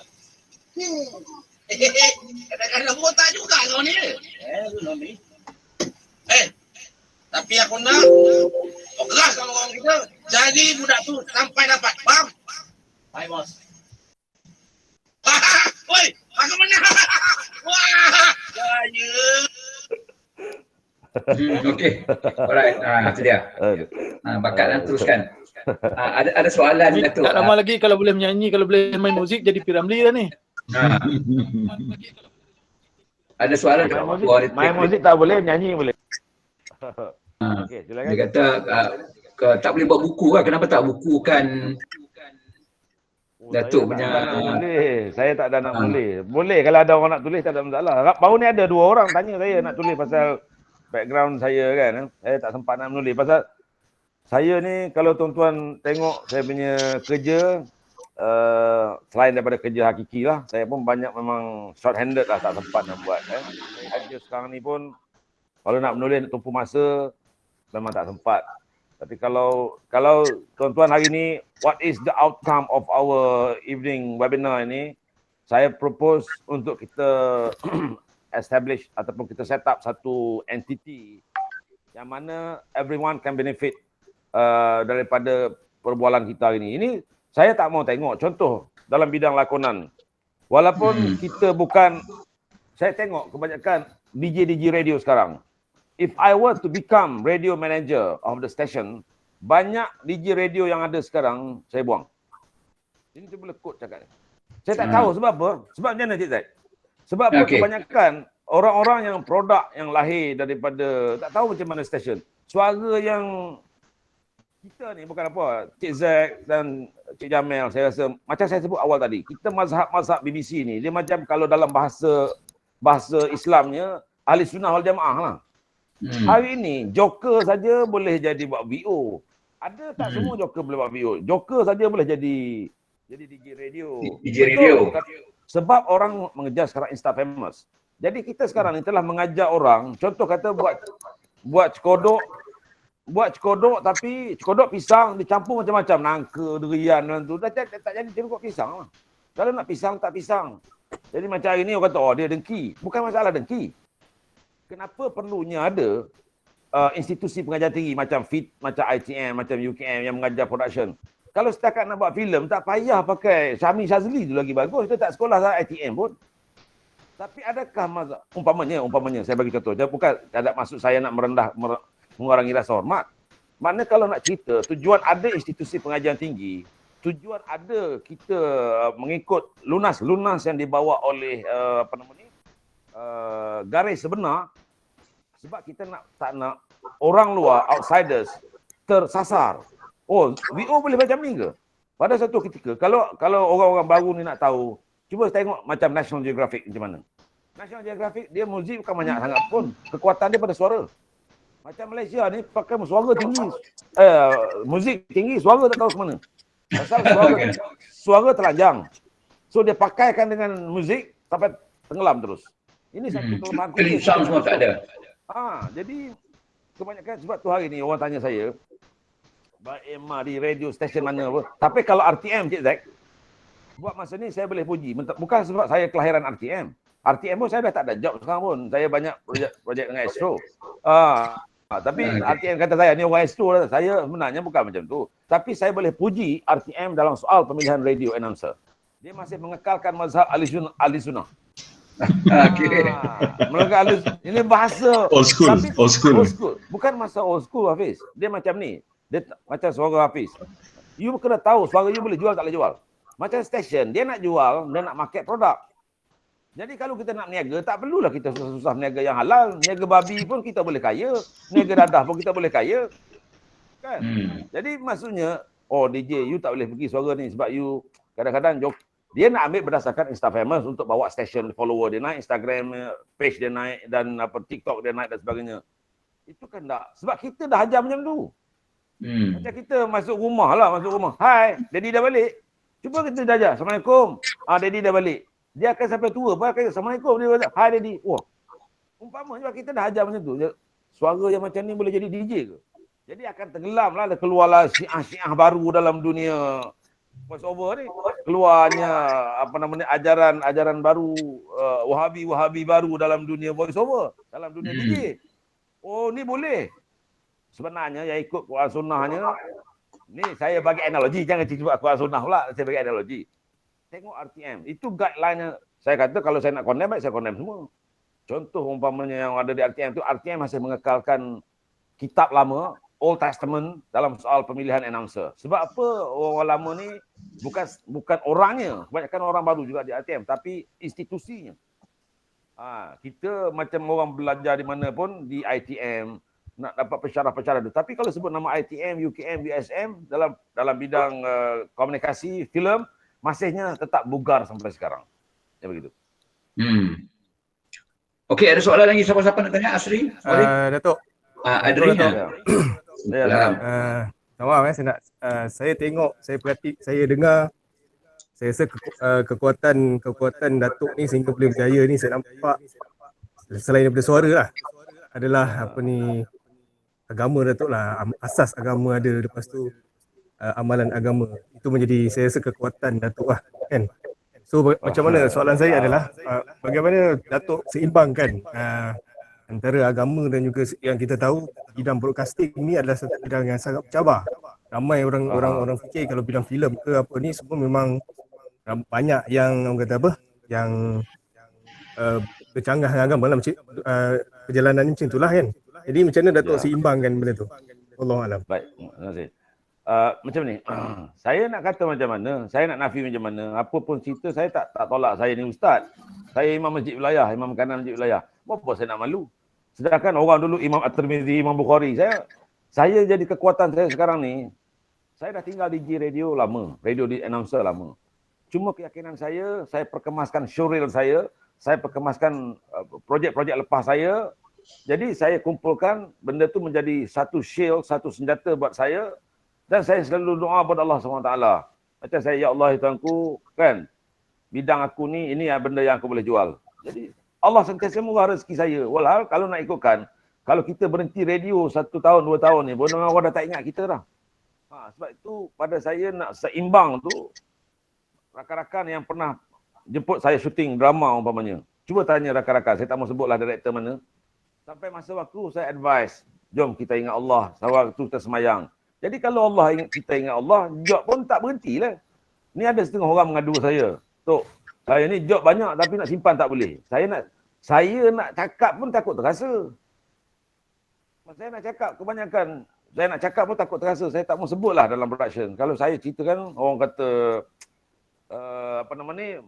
Kadang-kadang botak juga kau ni. Ni. Tapi aku nak kau keras kalau orang kita. Jadi budak tu sampai dapat. Faham? Hai bos. Oi, aku menang. Wah, gaya. Okey. Alright. Itu dia. Bakatlah teruskan. Ada soalan Datuk. Tak lama lagi kalau boleh menyanyi, kalau boleh main muzik jadi P.Ramlee dah ni. Ada soalan. Main muzik tak boleh, menyanyi boleh. Okey, silakan. Dia kata tak boleh buat buku kan? Kenapa tak bukukan Datuk punya? Saya tak ada nak tulis. Boleh kalau ada orang nak tulis tak ada masalah. Baru ni ada 2 orang tanya saya nak tulis pasal background saya kan. Saya tak sempat nak menulis pasal saya ni kalau tuan-tuan tengok saya punya kerja selain daripada kerja hakiki lah, saya pun banyak memang short handed lah, tak sempat nak buat kerja sekarang ni pun kalau nak menulis nak tumpu masa memang tak sempat. Tapi kalau tuan-tuan hari ni, what is the outcome of our evening webinar ini? Saya propose untuk kita establish ataupun kita set up satu entity yang mana everyone can benefit daripada perbualan kita hari ini. Ini saya tak mau tengok contoh dalam bidang lakonan. Walaupun kita bukan saya tengok kebanyakan DJ radio sekarang. If I were to become radio manager of the station, banyak DJ radio yang ada sekarang saya buang. Ini cuba lekut cakap. Saya tak tahu sebab apa. Sebab macam mana Cik Zaid? Sebab apa kebanyakan orang-orang yang produk yang lahir daripada tak tahu macam mana stesen. Suara yang kita ni bukan apa, Cik Zaid dan Cik Jamil, saya rasa macam saya sebut awal tadi, kita mazhab BBC ni dia macam kalau dalam bahasa Islamnya ahli sunnah wal jamaah lah. Hari ini joker saja boleh jadi buat VO. Ada tak semua joker boleh buat VO? Joker saja boleh jadi DJ radio. DJ radio. Sebab orang mengejar sekarang Insta famous. Jadi kita sekarang ni telah mengajak orang, contoh kata buat cekodok tapi cekodok pisang dicampur macam-macam, nangka, durian dan tu. Tak jadi cekodok pisang lah. Kalau nak pisang tak pisang. Jadi macam hari ni orang kata dia dengki. Bukan masalah dengki. Kenapa perlunya ada institusi pengajar tinggi macam FIT, macam ITM, macam UKM yang mengajar production. Kalau setakat nak buat filem, tak payah pakai Syami Shazli tu lagi bagus. Kita tak sekolah lah ITM pun. Tapi adakah umpamanya saya bagi contoh. Bukan ada maksud saya nak mengurangi rasa hormat. Maknanya kalau nak cerita, tujuan ada institusi pengajian tinggi, tujuan ada kita mengikut lunas yang dibawa oleh garis sebenar, sebab kita tak nak orang luar, outsiders, tersasar. Oh, VO boleh macam ni ke? Pada satu ketika, kalau orang-orang baru ni nak tahu, cuba tengok macam National Geographic macam mana. National Geographic, dia muzik bukan banyak sangat pun. Kekuatan dia pada suara. Macam Malaysia ni, pakai suara tinggi. Muzik tinggi, suara tak tahu ke mana. Pasal suara telanjang. So, dia pakaikan dengan muzik sampai tenggelam terus. Ini satu kelemahan. Sound semua tak ada. Jadi kebanyakan sebab tu hari ni orang tanya saya, Mbak Emma di radio stesen mana apa. Tapi kalau RTM Cik Zack, buat masa ni saya boleh puji. Bukan sebab saya kelahiran RTM. RTM pun saya dah tak ada job sekarang pun. Saya banyak projek dengan Astro. Tapi RTM kata saya ni orang Astro lah. Saya sebenarnya bukan macam tu. Tapi saya boleh puji RTM dalam soal pemilihan radio announcer. Dia masih mengekalkan mazhab ahli sunnah. Ini bahasa old school. Bukan masa old school Hafiz. Dia macam ni. Dia macam suara Hafiz. You kena tahu suara you boleh jual tak boleh jual. Macam station, dia nak jual, dia nak market produk. Jadi kalau kita nak niaga, tak perlulah kita susah-susah niaga yang halal. Niaga babi pun kita boleh kaya. Niaga dadah pun kita boleh kaya. Kan? Jadi maksudnya, DJ, you tak boleh pergi suara ni sebab you kadang-kadang dia nak ambil berdasarkan Insta famous untuk bawa station follower dia naik, Instagram page dia naik dan TikTok dia naik dan sebagainya. Itu kan tak. Sebab kita dah ajar macam tu. Macam kita masuk rumah. Hai, daddy dah balik. Cuba kita dah ajar. Assalamualaikum. Daddy dah balik. Dia akan sampai tua. Assalamualaikum. Dia balik. Hai daddy. Wah. Umpama sebab kita dah ajar macam tu. Suara yang macam ni boleh jadi DJ ke? Jadi akan tenggelam lah. Keluarlah syiah baru dalam dunia voice over ni. Keluarnya ajaran baru, wahabi baru dalam dunia voice over, dalam dunia DJ. Oh, ni boleh. Sebenarnya yang ikut Quran Sunnahnya, ni saya bagi analogi, jangan cerita Quran Sunnah pula, saya bagi analogi. Tengok RTM, itu guideline-nya. Saya kata kalau saya nak condemn, saya condemn semua. Contoh umpamanya yang ada di RTM tu, RTM masih mengekalkan kitab lama, Old Testament dalam soal pemilihan announcer. Sebab apa orang lama ni bukan orangnya, kebanyakan orang baru juga di RTM, tapi institusinya. Kita macam orang belajar di mana pun di ITM nak dapat pensyarah-pensyarah tu. Tapi kalau sebut nama ITM, UKM, USM dalam bidang komunikasi, filem, masihnya tetap bugar sampai sekarang. Ya begitu. Okey, ada soalan lagi siapa-siapa nak tanya? Asri? Datuk. Adri. Saya tengok, saya dengar, saya rasa kekuatan Datuk ni sehingga boleh berjaya ni, saya nampak selain daripada suara lah, adalah agama Datuk lah, asas agama ada, lepas tu amalan agama. Itu menjadi saya rasa kekuatan Datuk lah kan. So macam mana, soalan saya adalah bagaimana Datuk seimbangkan antara agama dan juga yang kita tahu bidang broadcasting ni adalah satu bidang yang sangat bercabar. Ramai orang fikir kalau bidang filem ke apa ni semua memang banyak yang orang kata apa, yang bercanggah dengan agama dalam perjalanan macam itulah kan. Jadi macam mana Datuk seimbangkan benda tu? Wallahualam. Baik, terima kasih. Macam ni, saya nak kata macam mana, saya nak nafi macam mana, apa pun cerita saya tak tolak saya ni ustaz. Saya imam masjid wilayah, imam kanan masjid wilayah. Apa saya nak malu? Sedangkan orang dulu Imam At-Tirmizi, Imam Bukhari. Saya jadi kekuatan saya sekarang ni, saya dah tinggal DJ radio lama, radio di announcer lama. Cuma keyakinan saya perkemaskan showreel saya perkemaskan projek-projek lepas saya. Jadi saya kumpulkan benda tu menjadi satu shield, satu senjata buat saya. Dan saya selalu doa kepada Allah SWT. Macam saya, ya Allah Tuhanku, kan, bidang aku ni, ini benda yang aku boleh jual. Jadi Allah sentiasa murah rezeki saya. Walhal kalau nak ikutkan, kalau kita berhenti radio 1 tahun, 2 tahun ni, orang dah tak ingat kita dah. Sebab itu pada saya nak seimbang tu, rakan-rakan yang pernah jemput saya syuting drama umpamanya. Cuba tanya rakan-rakan, saya tak mau sebutlah director mana. Sampai masa waktu saya advise, jom kita ingat Allah, waktu kita semayang. Jadi kalau kita ingat Allah, job pun tak berhentilah. Ni ada setengah orang mengadu saya. Tok, saya ni job banyak tapi nak simpan tak boleh. Saya nak cakap pun takut terasa. Saya nak cakap kebanyakan, saya nak cakap pun takut terasa. Saya tak mau sebutlah dalam production. Kalau saya ceritakan, orang kata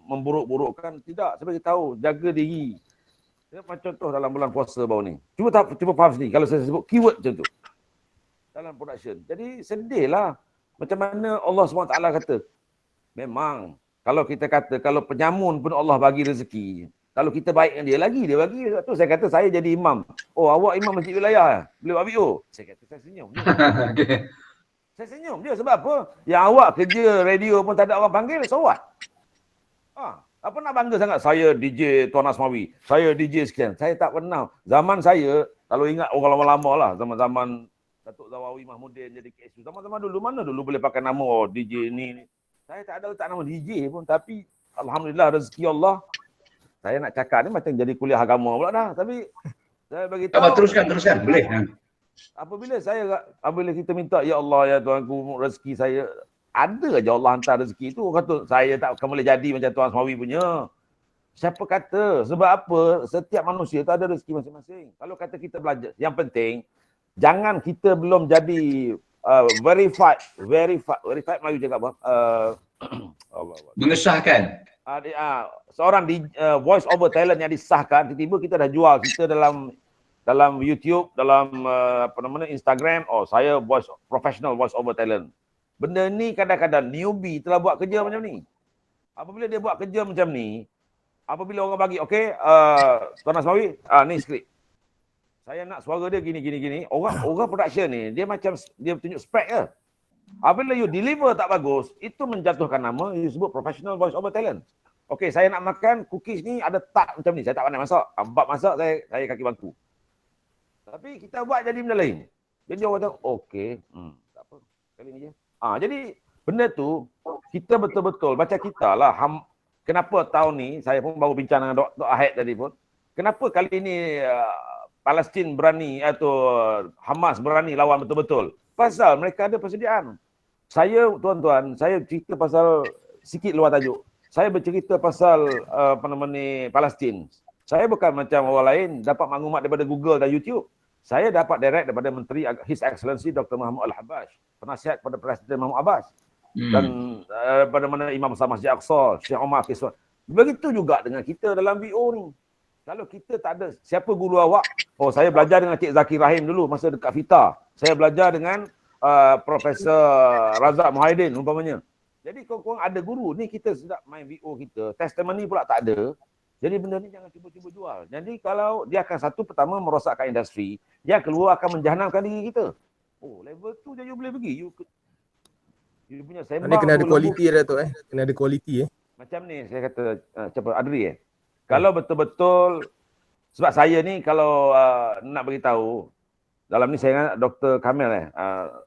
memburuk-burukkan. Tidak, saya bagi tahu, jaga diri. Saya contoh dalam bulan puasa baru ni. Cuba faham sini kalau saya sebut keyword macam tu dalam production. Jadi sedihlah macam mana Allah SWT kata. Memang kalau kita kata kalau penyamun pun Allah bagi rezeki. Kalau kita baik dengan dia lagi, dia bagi. Sebab tu saya kata saya jadi imam. Oh, awak imam masjid wilayah boleh buat VO? Saya kata saya senyum. Okay. Saya senyum je sebab apa? Yang awak kerja radio pun tak ada orang panggil, so what? Apa nak bangga sangat saya DJ Tuan Asmawi, saya DJ sekian. Saya tak pernah. Zaman saya, kalau ingat orang lama-lama lah, zaman-zaman Datuk Zawawi Mahmudin jadi KSU. Zaman-zaman dulu, mana dulu boleh pakai nama DJ ni. Saya tak ada letak nama DJ pun, tapi Alhamdulillah rezeki Allah. Saya nak cakap ni macam jadi kuliah agama pula dah. Tapi saya bagi tahu. Teruskan. Boleh. Apabila kita minta, ya Allah, ya Tuhanku, rezeki saya, ada je Allah hantar rezeki tu. Orang kata, saya tak akan boleh jadi macam Tuan Asmawi punya. Siapa kata? Sebab apa? Setiap manusia tu ada rezeki masing-masing. Kalau kata kita belajar, yang penting, jangan kita belum jadi verified Melayu cakap apa? Mengesahkan. Seorang voice over talent yang disahkan, tiba-tiba kita dah jual kita dalam YouTube, dalam Instagram, saya professional voice over talent. Benda ni kadang-kadang newbie telah buat kerja macam ni. Apabila dia buat kerja macam ni, apabila orang bagi, okey, Tuan Asmawi, ni skrip. Saya nak suara dia gini. Orang production ni, dia macam, dia tunjuk spek ke. Apabila you deliver tak bagus, itu menjatuhkan nama, you sebut professional voice over talent. Okey, saya nak makan cookies ni ada tak macam ni. Saya tak pandai masak. Bab masak, saya kaki bangku. Tapi kita buat jadi benda lain. Jadi orang kata, okey, tak apa, kali ni je. Jadi benda tu, kita betul-betul, macam kita lah, kenapa tahun ni, saya pun baru bincang dengan Dr. Ahad tadi pun, kenapa kali ni Palestin berani atau Hamas berani lawan betul-betul? Pasal mereka ada persediaan. Saya, tuan-tuan, saya cerita pasal sikit luar tajuk. Saya bercerita pasal Palestin. Saya bukan macam orang lain dapat maklumat daripada Google dan YouTube. Saya dapat direct daripada Menteri His Excellency Dr. Mahmud Al-Habbash, penasihat kepada Presiden Mahmud Abbas. Dan pada mana Imam Besar Masjid Aqsa, Syekh Omar Kiswan. Begitu juga dengan kita dalam VO ni. Kalau kita tak ada, siapa guru awak? Saya belajar dengan Cik Zakir Rahim dulu masa dekat FITA. Saya belajar dengan Profesor Razak Muhyiddin umpamanya. Jadi korang ada guru. Ni kita sedap main VO kita. Testimoni pula tak ada. Jadi benda ni jangan cuba-cuba jual. Jadi kalau dia akan pertama merosakkan industri, yang kedua akan menjahanamkan diri kita. Level tu je you boleh pergi. You punya sembang. Ini kena ada kualiti dah tu Kena ada kualiti Macam ni saya kata, Adri kalau betul-betul, sebab saya ni kalau nak beritahu, dalam ni saya ingat Dr. Kamil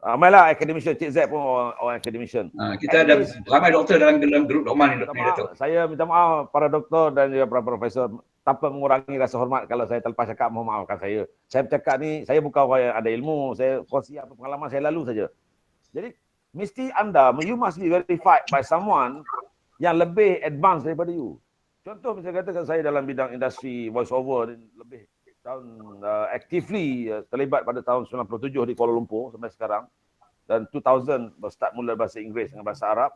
Amalah academician, Cik Z pun orang academician. Kita ada ramai doktor dalam grup dokman ni, Datuk. Saya minta maaf para doktor dan juga para profesor tanpa mengurangi rasa hormat kalau saya terlepas cakap, mohon maafkan saya. Saya bercakap ni, saya bukan orang yang ada ilmu, saya kongsi apa pengalaman saya lalu saja. Jadi mesti anda, you must be verified by someone yang lebih advance daripada you. Contoh misalnya katakan saya dalam bidang industri voice over lebih tahun actively terlibat pada tahun 97 di Kuala Lumpur sampai sekarang, dan 2000 start mula bahasa Inggeris dengan bahasa Arab.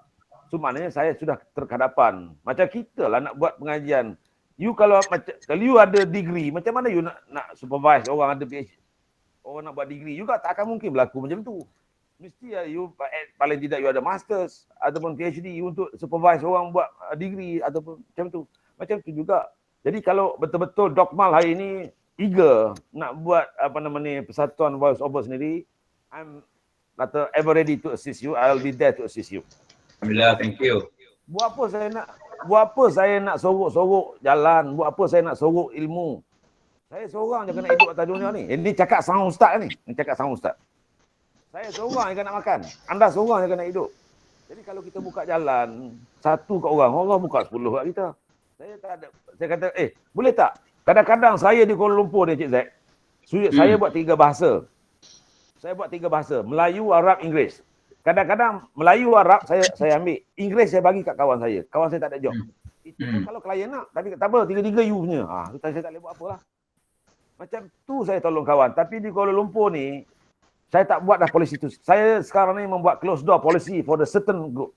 So maknanya saya sudah terhadapan. Macam kita lah nak buat pengajian. You kalau you ada degree, macam mana you nak supervise orang ada PhD? Orang nak buat degree juga tak akan mungkin berlaku macam tu. Mesti you paling tidak you ada masters ataupun PhD you untuk supervise orang buat degree ataupun macam tu. Macam tu juga. Jadi kalau betul-betul Dokmal hari ini eager nak buat persatuan voice over sendiri, I'm ever ready to assist you. I'll be there to assist you. Alhamdulillah, thank you. Buat apa saya nak sorok-sorok jalan, buat apa saya nak sorok ilmu. Saya seorang je kena hidup atas dunia ni. Ini cakap sang ustaz ni. Ini cakap sang ustaz. Saya seorang je kena makan. Anda seorang je kena hidup. Jadi kalau kita buka jalan, satu kat orang, Allah buka 10 kat kita. Saya tak ada, saya kata, boleh tak? Kadang-kadang saya di Kuala Lumpur ni, Cik Zack, saya buat 3 bahasa. Saya buat 3 bahasa, Melayu, Arab, Inggeris. Kadang-kadang Melayu, Arab saya ambil. Inggeris saya bagi kat kawan saya. Kawan saya tak ada job. Itu pun kalau klien nak. Tapi tak apa, 3-3 you punya. Saya tak boleh buat apalah. Macam tu saya tolong kawan. Tapi di Kuala Lumpur ni, saya tak buat dah polisi tu. Saya sekarang ni membuat closed door policy for the certain group.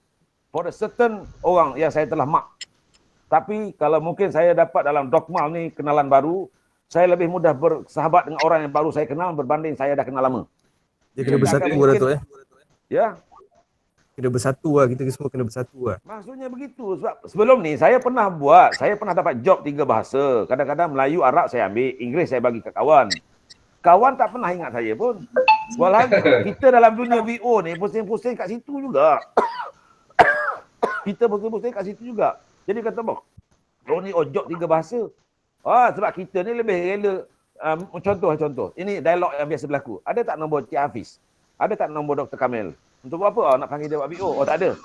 For the certain orang yang saya telah mark. Tapi kalau mungkin saya dapat dalam Dokmal ni kenalan baru, saya lebih mudah bersahabat dengan orang yang baru saya kenal berbanding saya dah kenal lama. Dia kena bersatu Datuk Ya. Kena bersatu lah, kita semua kena bersatu lah. Maksudnya begitu. Sebab sebelum ni saya pernah dapat job 3 bahasa. Kadang-kadang Melayu, Arab saya ambil, Inggeris saya bagi ke kawan. Kawan tak pernah ingat saya pun. Walhasil kita dalam dunia VO ni pusing-pusing kat situ juga. Kita pusing-pusing kat situ juga. Jadi kata kau ni job 3 bahasa. Sebab kita ni lebih rela. Contoh. Ini dialog yang biasa berlaku. Ada tak nombor Cik Hafiz? Ada tak nombor Dr. Kamil? Untuk buat apa? Nak panggil dia buat BO? Tak ada.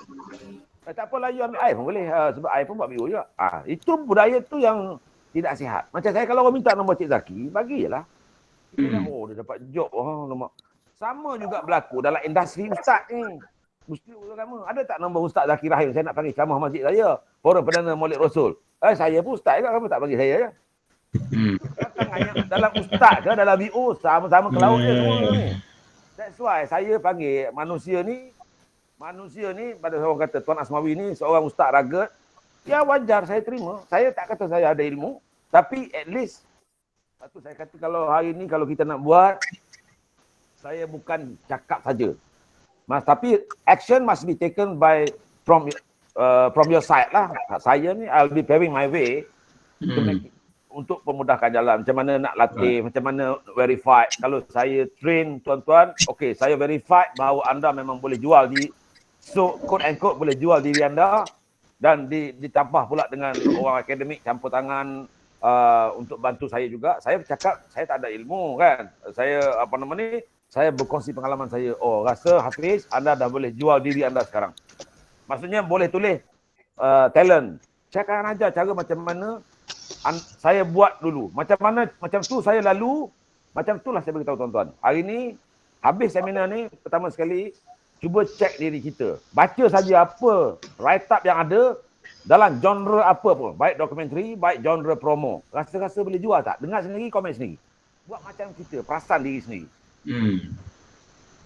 Tak apalah, you ambil I pun boleh. Sebab I pun buat BO juga. Itu budaya tu yang tidak sihat. Macam saya kalau orang minta nombor Cik Zaki, bagi je lah. Kita dia dapat job. Sama juga berlaku dalam industri ustaz ni. Mesti sama. Ada tak nombor Ustaz Zaki Rahim? Saya nak panggil ceramah masjid saya. Forum Perdana Maulid Rasul. Saya pun ustaz juga. Kamu tak bagi saya je? Dalam ustaz ke dalam BO sama-sama ke laut je semua ni. That's why saya panggil manusia ni pada orang kata Tuan Asmawi ni seorang ustaz rugged. Ya wajar saya terima. Saya tak kata saya ada ilmu, tapi at least satu saya kata kalau hari ni kalau kita nak buat, saya bukan cakap saja. Tapi action must be taken from your side lah. Saya ni I'll be paving my way to make it, untuk memudahkan jalan. Macam mana nak latih, macam mana verified. Kalau saya train tuan-tuan, okey, saya verified bahawa anda memang boleh jual quote and quote boleh jual diri anda, dan ditambah pula dengan orang akademik campur tangan untuk bantu saya juga. Saya bercakap, saya tak ada ilmu kan. Saya saya berkongsi pengalaman saya. Rasa Hafiz, anda dah boleh jual diri anda sekarang. Maksudnya boleh tulis talent. Saya akan ajar cara macam mana saya buat dulu. Macam tu saya lalu, macam itulah saya beritahu tuan-tuan. Hari ni, habis seminar ni, pertama sekali, cuba cek diri kita. Baca saja apa write-up yang ada, dalam genre apa pun. Baik dokumentari, baik genre promo. Rasa-rasa boleh jual tak? Dengar sendiri, komen sendiri. Buat macam kita, perasan diri sendiri.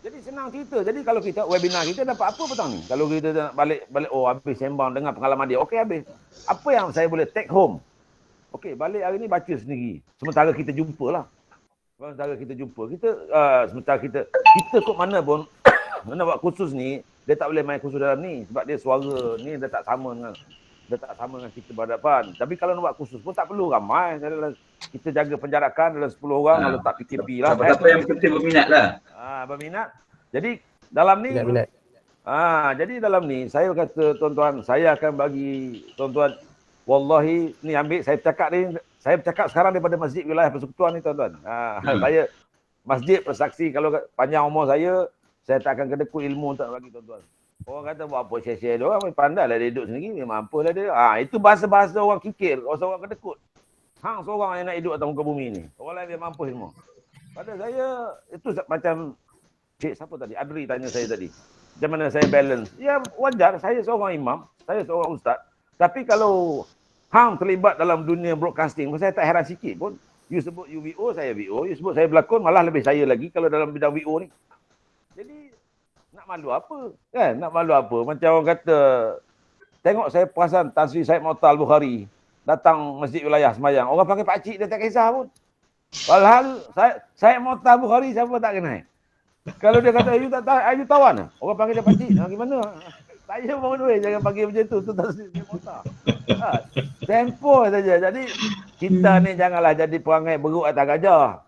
Jadi senang cerita. Jadi kalau kita, webinar kita dapat apa petang ni? Kalau kita nak balik, habis sembang, dengar pengalaman dia. Okey, habis. Apa yang saya boleh take home? Okey, balik hari ni baca sendiri. Sementara kita jumpa lah. Sementara kita kot mana pun, mana buat kursus ni, dia tak boleh main kursus dalam ni. Sebab dia suara ni dia tak sama dengan kita berhadapan. Tapi kalau nak buat kursus pun tak perlu ramai. Kita jaga penjarakan dalam 10 orang, kalau tak PKP lah. Siapa yang penting berminat lah. Berminat. Jadi dalam ni, jadi dalam ni, saya kata tuan-tuan, saya akan bagi tuan-tuan, wallahi ni ambil saya bercakap sekarang daripada masjid wilayah persekutuan ni tuan-tuan. Saya masjid bersaksi kalau panjang umur saya tak akan kedekut ilmu untuk bagi tuan-tuan. Orang kata buat apa share-share dia orang, pandai lah dia duduk sendiri, memang mampu lah dia. Itu bahasa-bahasa orang kikir, orang kedekut. Hang seorang yang nak hidup atas muka bumi ni. Orang lain dia mampu semua. Pada saya, itu macam Cik siapa tadi? Adri tanya saya tadi. Macam mana saya balance? Ya wajar, saya seorang imam, saya seorang ustaz. Tapi kalau hang terlibat dalam dunia broadcasting, saya tak heran sikit pun. You sebut you VO, saya VO. You sebut saya berlakon, malah lebih saya lagi kalau dalam bidang VO ni. Jadi, nak malu apa? Kan? Nak malu apa? Macam orang kata, tengok saya perasan Tan Sri Syed Mokhtar Al-Bukhari datang masjid wilayah semayang. Orang panggil pakcik, dia tak kisah pun. Padahal Syed Mokhtar Al-Bukhari siapa tak kenal. Kalau dia kata, you tak tahu, you tawan. Orang panggil dia pakcik. Gimana? Saya bawa duit, jangan panggil macam tu. Tu Tan Sri Syed Mokhtar. Tempo saja. Jadi kita ni janganlah jadi perangai beruk atas gajah.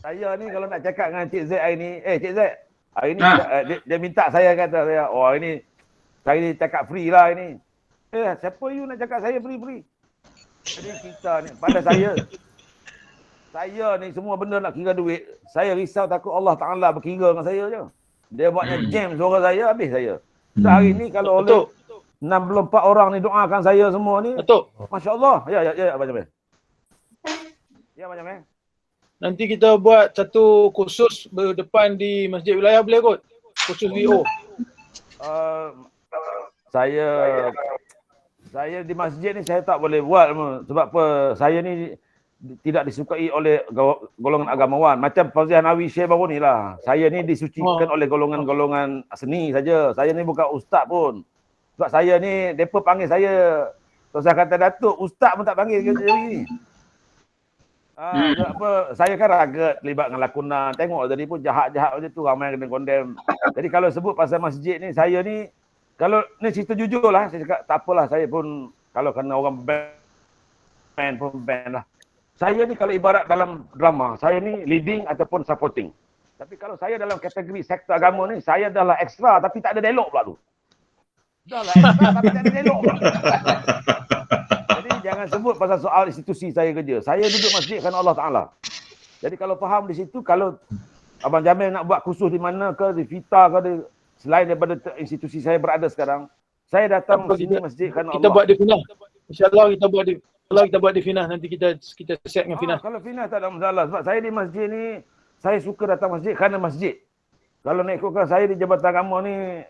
Saya ni kalau nak cakap dengan Cik Z hari ni, Cik Z, hari ni dia minta saya kata saya, oh hari ni saya ni cakap free lah hari ni. Siapa you nak cakap saya free? Jadi kita ni, pada saya ni semua benda nak kira duit. Saya risau takut Allah Ta'ala berkira dengan saya je. Dia buatnya jam suara saya, habis saya. Hari ni kalau oleh 64 orang ni doakan saya semua ni. Datuk. Masya Allah. Ya, macam mana? Ya, macam mana? Nanti kita buat satu kursus berdepan di masjid wilayah boleh kot? Kursus VO. Saya di masjid ni saya tak boleh buat sebab apa? Saya ni tidak disukai oleh golongan agamawan. Macam Fauziah Nawi Syekh baru ni lah. Saya ni disucikan oleh golongan-golongan seni saja. Saya ni bukan ustaz pun. Sebab saya ni, mereka panggil saya, saya kata Datuk, ustaz pun tak panggil ke ni. Saya kan ragat terlibat dengan lakonan. Tengok tadi pun jahat-jahat macam tu, ramai kena condemn. Jadi kalau sebut pasal masjid ni, saya ni, kalau ni cerita jujur lah, saya cakap tak apalah, saya pun, kalau kena orang band lah. Saya ni kalau ibarat dalam drama, saya ni leading ataupun supporting. Tapi kalau saya dalam kategori sektor agama ni, saya adalah ekstra tapi tak ada dialog pula tu. Dah lah ekstra tapi tak ada dialog. Jadi jangan sebut pasal soal institusi saya kerja. Saya duduk masjid kerana Allah Ta'ala. Jadi kalau faham di situ, kalau Abang Jamil nak buat kursus di mana ke, di Fita ke, selain daripada institusi saya berada sekarang, saya datang sini masjid kerana Allah. Kita buat di Finah. InsyaAllah kita buat di Finah. Nanti kita set dengan Finah. Kalau Finah tak ada masalah. Sebab saya di masjid ni, saya suka datang masjid kerana masjid. Kalau nak ikutkan saya di Jabatan Agama ni,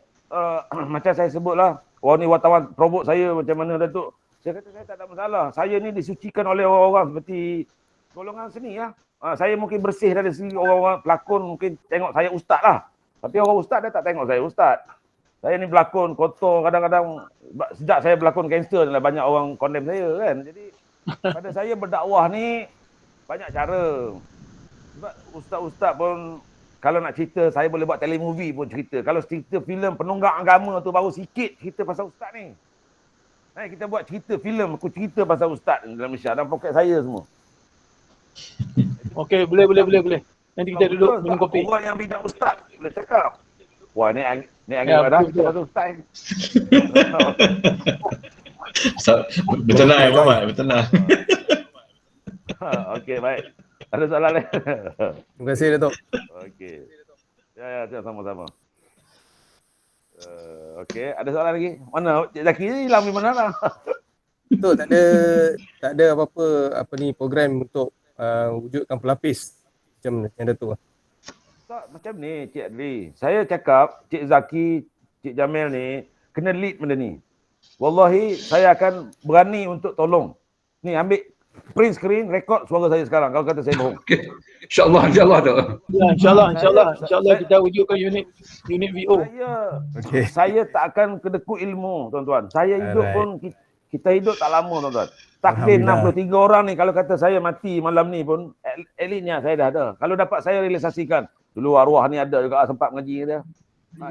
macam saya sebutlah, orang ni wartawan provoke saya macam mana Datuk. Saya kata saya tak ada masalah. Saya ni disucikan oleh orang-orang seperti golongan seni lah. Saya mungkin bersih dari segi orang-orang pelakon, mungkin tengok saya ustaz lah. Tapi orang ustaz dia tak tengok saya ustaz. Saya ni berlakon kotor kadang-kadang, sejak saya berlakon gangster lah banyak orang condemn saya kan. Jadi pada saya berdakwah ni banyak cara. Sebab ustaz-ustaz pun kalau nak cerita, saya boleh buat telemovie pun cerita. Kalau cerita filem penunggang agama tu baru sikit cerita pasal ustaz ni. Kita buat cerita filem, aku cerita pasal ustaz dalam Malaysia dan poket saya semua. Okey, boleh. Nanti kita duduk minum kopi. Orang yang bidang ustaz boleh cakap. Wah, ni angin badan pasal ustaz. Betul lah, Muhammad. Betul lah. Okey, baik. Ada soalan lain? Terima kasih Datuk. Okey. Ya, sama-sama. Okey, ada soalan lagi? Mana Cik Zaki ni hilang di mana lah? Datuk tak ada apa ni program untuk wujudkan pelapis macam yang Datuk lah. Tak, macam ni Cik Adli. Saya cakap Cik Zaki, Cik Jamil ni kena lead benda ni. Wallahi saya akan berani untuk tolong. Ni ambil print screen, rekod suara saya sekarang kalau kata saya bohong. Okay. InsyaAllah tu. Ya, InsyaAllah kita wujudkan unit VO. Saya tak akan kedekut ilmu, tuan-tuan. Saya hidup pun, kita hidup tak lama, tuan-tuan. Takdir 63 orang ni, kalau kata saya mati malam ni pun, elitnya saya dah ada. Kalau dapat saya realisasikan, dulu arwah ni ada juga sempat mengaji dia.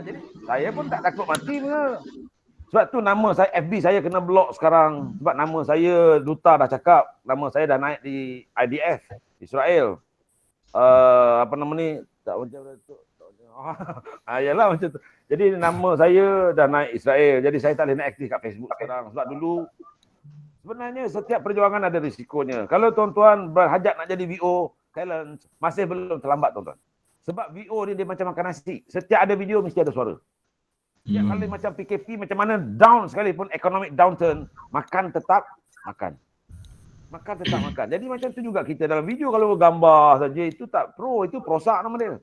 Jadi saya pun tak takut mati pun. Sebab tu nama saya, FB saya kena block sekarang. Sebab nama saya, Duta dah cakap, nama saya dah naik di IDF, Israel. Apa nama ni? Tak macam tu. Yalah macam tu. Jadi nama saya dah naik Israel. Jadi saya tak boleh nak aktif kat Facebook sekarang. Sebab dulu, sebenarnya setiap perjuangan ada risikonya. Kalau tuan-tuan berhajat nak jadi VO, masih belum terlambat tuan-tuan. Sebab VO ni dia macam makan nasi. Setiap ada video mesti ada suara. Setiap kali macam PKP, macam mana down sekalipun, economic downturn, makan tetap makan. Makan tetap makan. Jadi macam tu juga kita dalam video kalau gambar saja itu tak pro, itu prosak nama dia.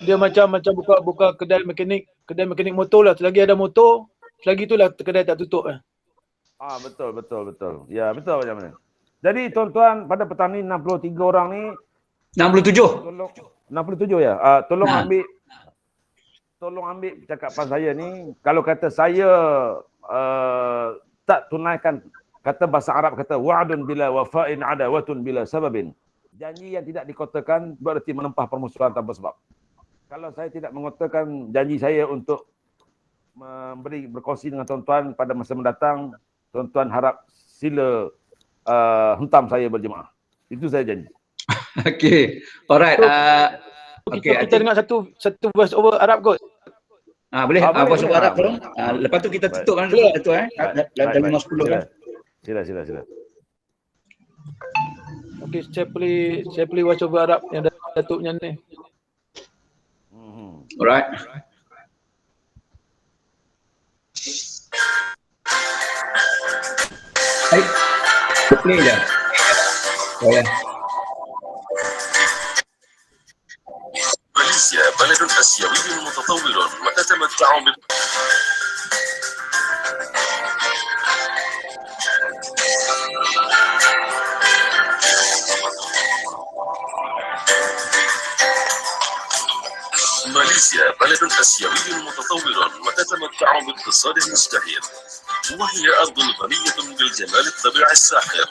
Dia macam buka kedai mekanik motor lah. Selagi ada motor, selagi itulah kedai tak tutup. Betul. Ya, betul macam mana. Jadi tuan-tuan, pada petang ni 63 orang ni 67. Tolong 67 ya. Tolong ambil cakapan saya ni. Kalau kata saya tak tunaikan, kata bahasa Arab kata wa'dun bila wafa'in adawatun bila sababin. Janji yang tidak dikotakan berarti menempah permusuhan tanpa sebab. Kalau saya tidak mengotakan janji saya untuk berkongsi dengan tuan-tuan pada masa mendatang, tuan-tuan harap sila hentam saya berjemaah. Itu saya janji. Okey. Alright. Kita dengar satu voice over Arab kot. Boleh. Voice over Arab tolong. Lepas tu kita tutup kan betul dalam 10 kan. Sila. Okey, saya play voice over Arab yang Datuk punya ni. Alright. Hai. Play dah. Boleh. ماليزيا بلد آسيوي متطور وتتمتع ماليزيا بلد آسيوي متطور وتتمتع باقتصاد مزدهر، وهي أرض غنية بالجمال الطبيعي الساحر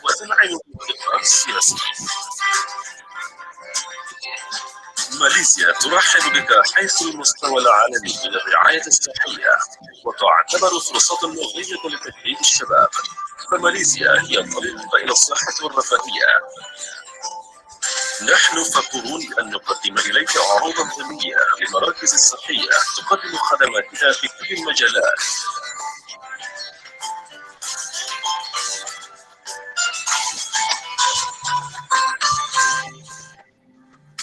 وتنعم بالاستقرار السياسي. ماليزيا ترحب بك حيث المستوى العالمي من الرعاية الصحية وتعتبر فرصة مغرية لتجديد الشباب، فماليزيا هي الطريق إلى الصحة والرفاهية. نحن فخورون بأن نقدم إليك عروضا ثمينة للمراكز الصحية تقدم خدماتها في كل المجالات.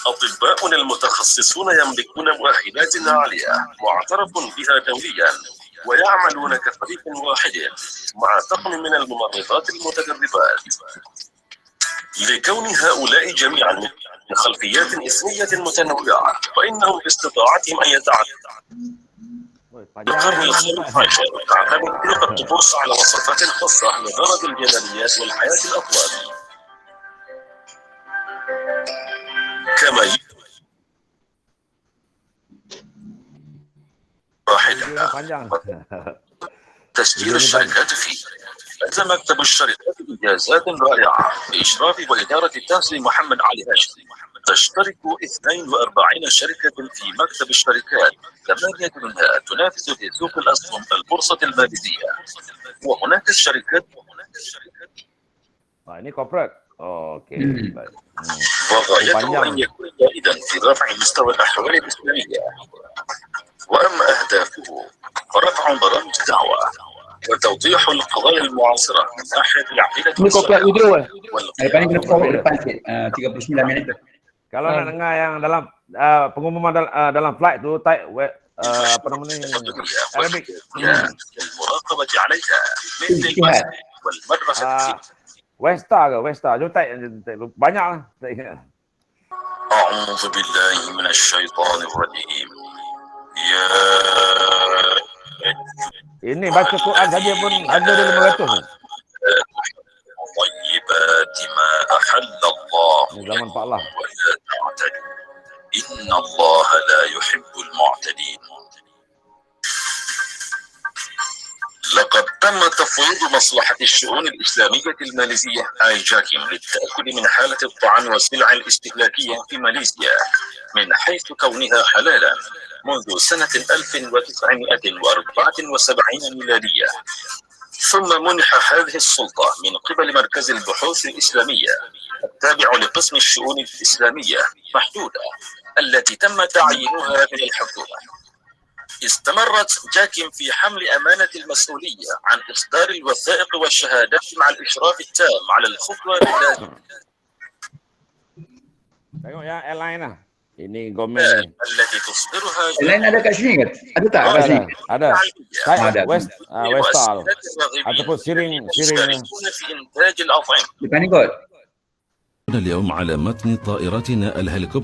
أطباؤنا المتخصصون يملكون مؤهلات عالية معترف بها دوليا ويعملون كفريق واحد مع طقم من الممرضات المتدربات. لكون هؤلاء جميعا من خلفيات إثنية متنوعة فإنهم باستطاعتهم أن يتعلموا القرن الخامس عشر تعتمد نقط الطقوس على وصفات خاصة لغرض الجماليات والحياة الأطول. كما تسجيل الشركات فيه. أتى مكتب الشركات بإنجازات رائعة بإشراف وإدارة التاسع محمد علي هاشم. تشترك 42 شركة في مكتب الشركات، 8 منها تنافس في سوق الأسهم البورصة الماليزية. وهناك الشركات ini corporate. Okey. وغايته أن يكون جائدا في رفع مستوى الأحوال الإسلامية. وأما أهدافه فرفع برامج الدعوة وتوضيح القضايا المعاصرة من ناحية العقيدة minit. Kalau nak dengar yang dalam pengumuman dalam flight tu type apa nama ni Arabic. المراقبة عليها مثل والمدرسة. Westa ke? Jom type banyak lah. أعوذ بالله من الشيطان الرجيم. يا Ini baca Quran saja pun ada 500. طيبات ما أحل الله zaman Pak Allah. ولا تعتدوا إن الله لا يحب المعتدين. لقد تم تفويض مصلحة الشؤون الإسلامية الماليزية آي جاكيم للتأكد من حالة الطعام والسلع الاستهلاكية في ماليزيا من حيث كونها حلالا منذ سنة 1974 ميلادية. ثم منح هذه السلطة من قبل مركز البحوث الإسلامية التابع لقسم الشؤون الإسلامية محدودة التي تم تعيينها من الحكومة. استمرت جاكيم في حمل أمانة المسؤولية عن إصدار الوثائق والشهادات مع الإشراف التام على الخطوة Tengok ya airline lah. Ini gomen التي تصدرها Lain ada kat sini ke? Ada tak kat sini? Ada. Westal ataupun siring. في إنتاج الأطعمة. Depan ni kot. اليوم على متن طائرتنا الهليكوبتر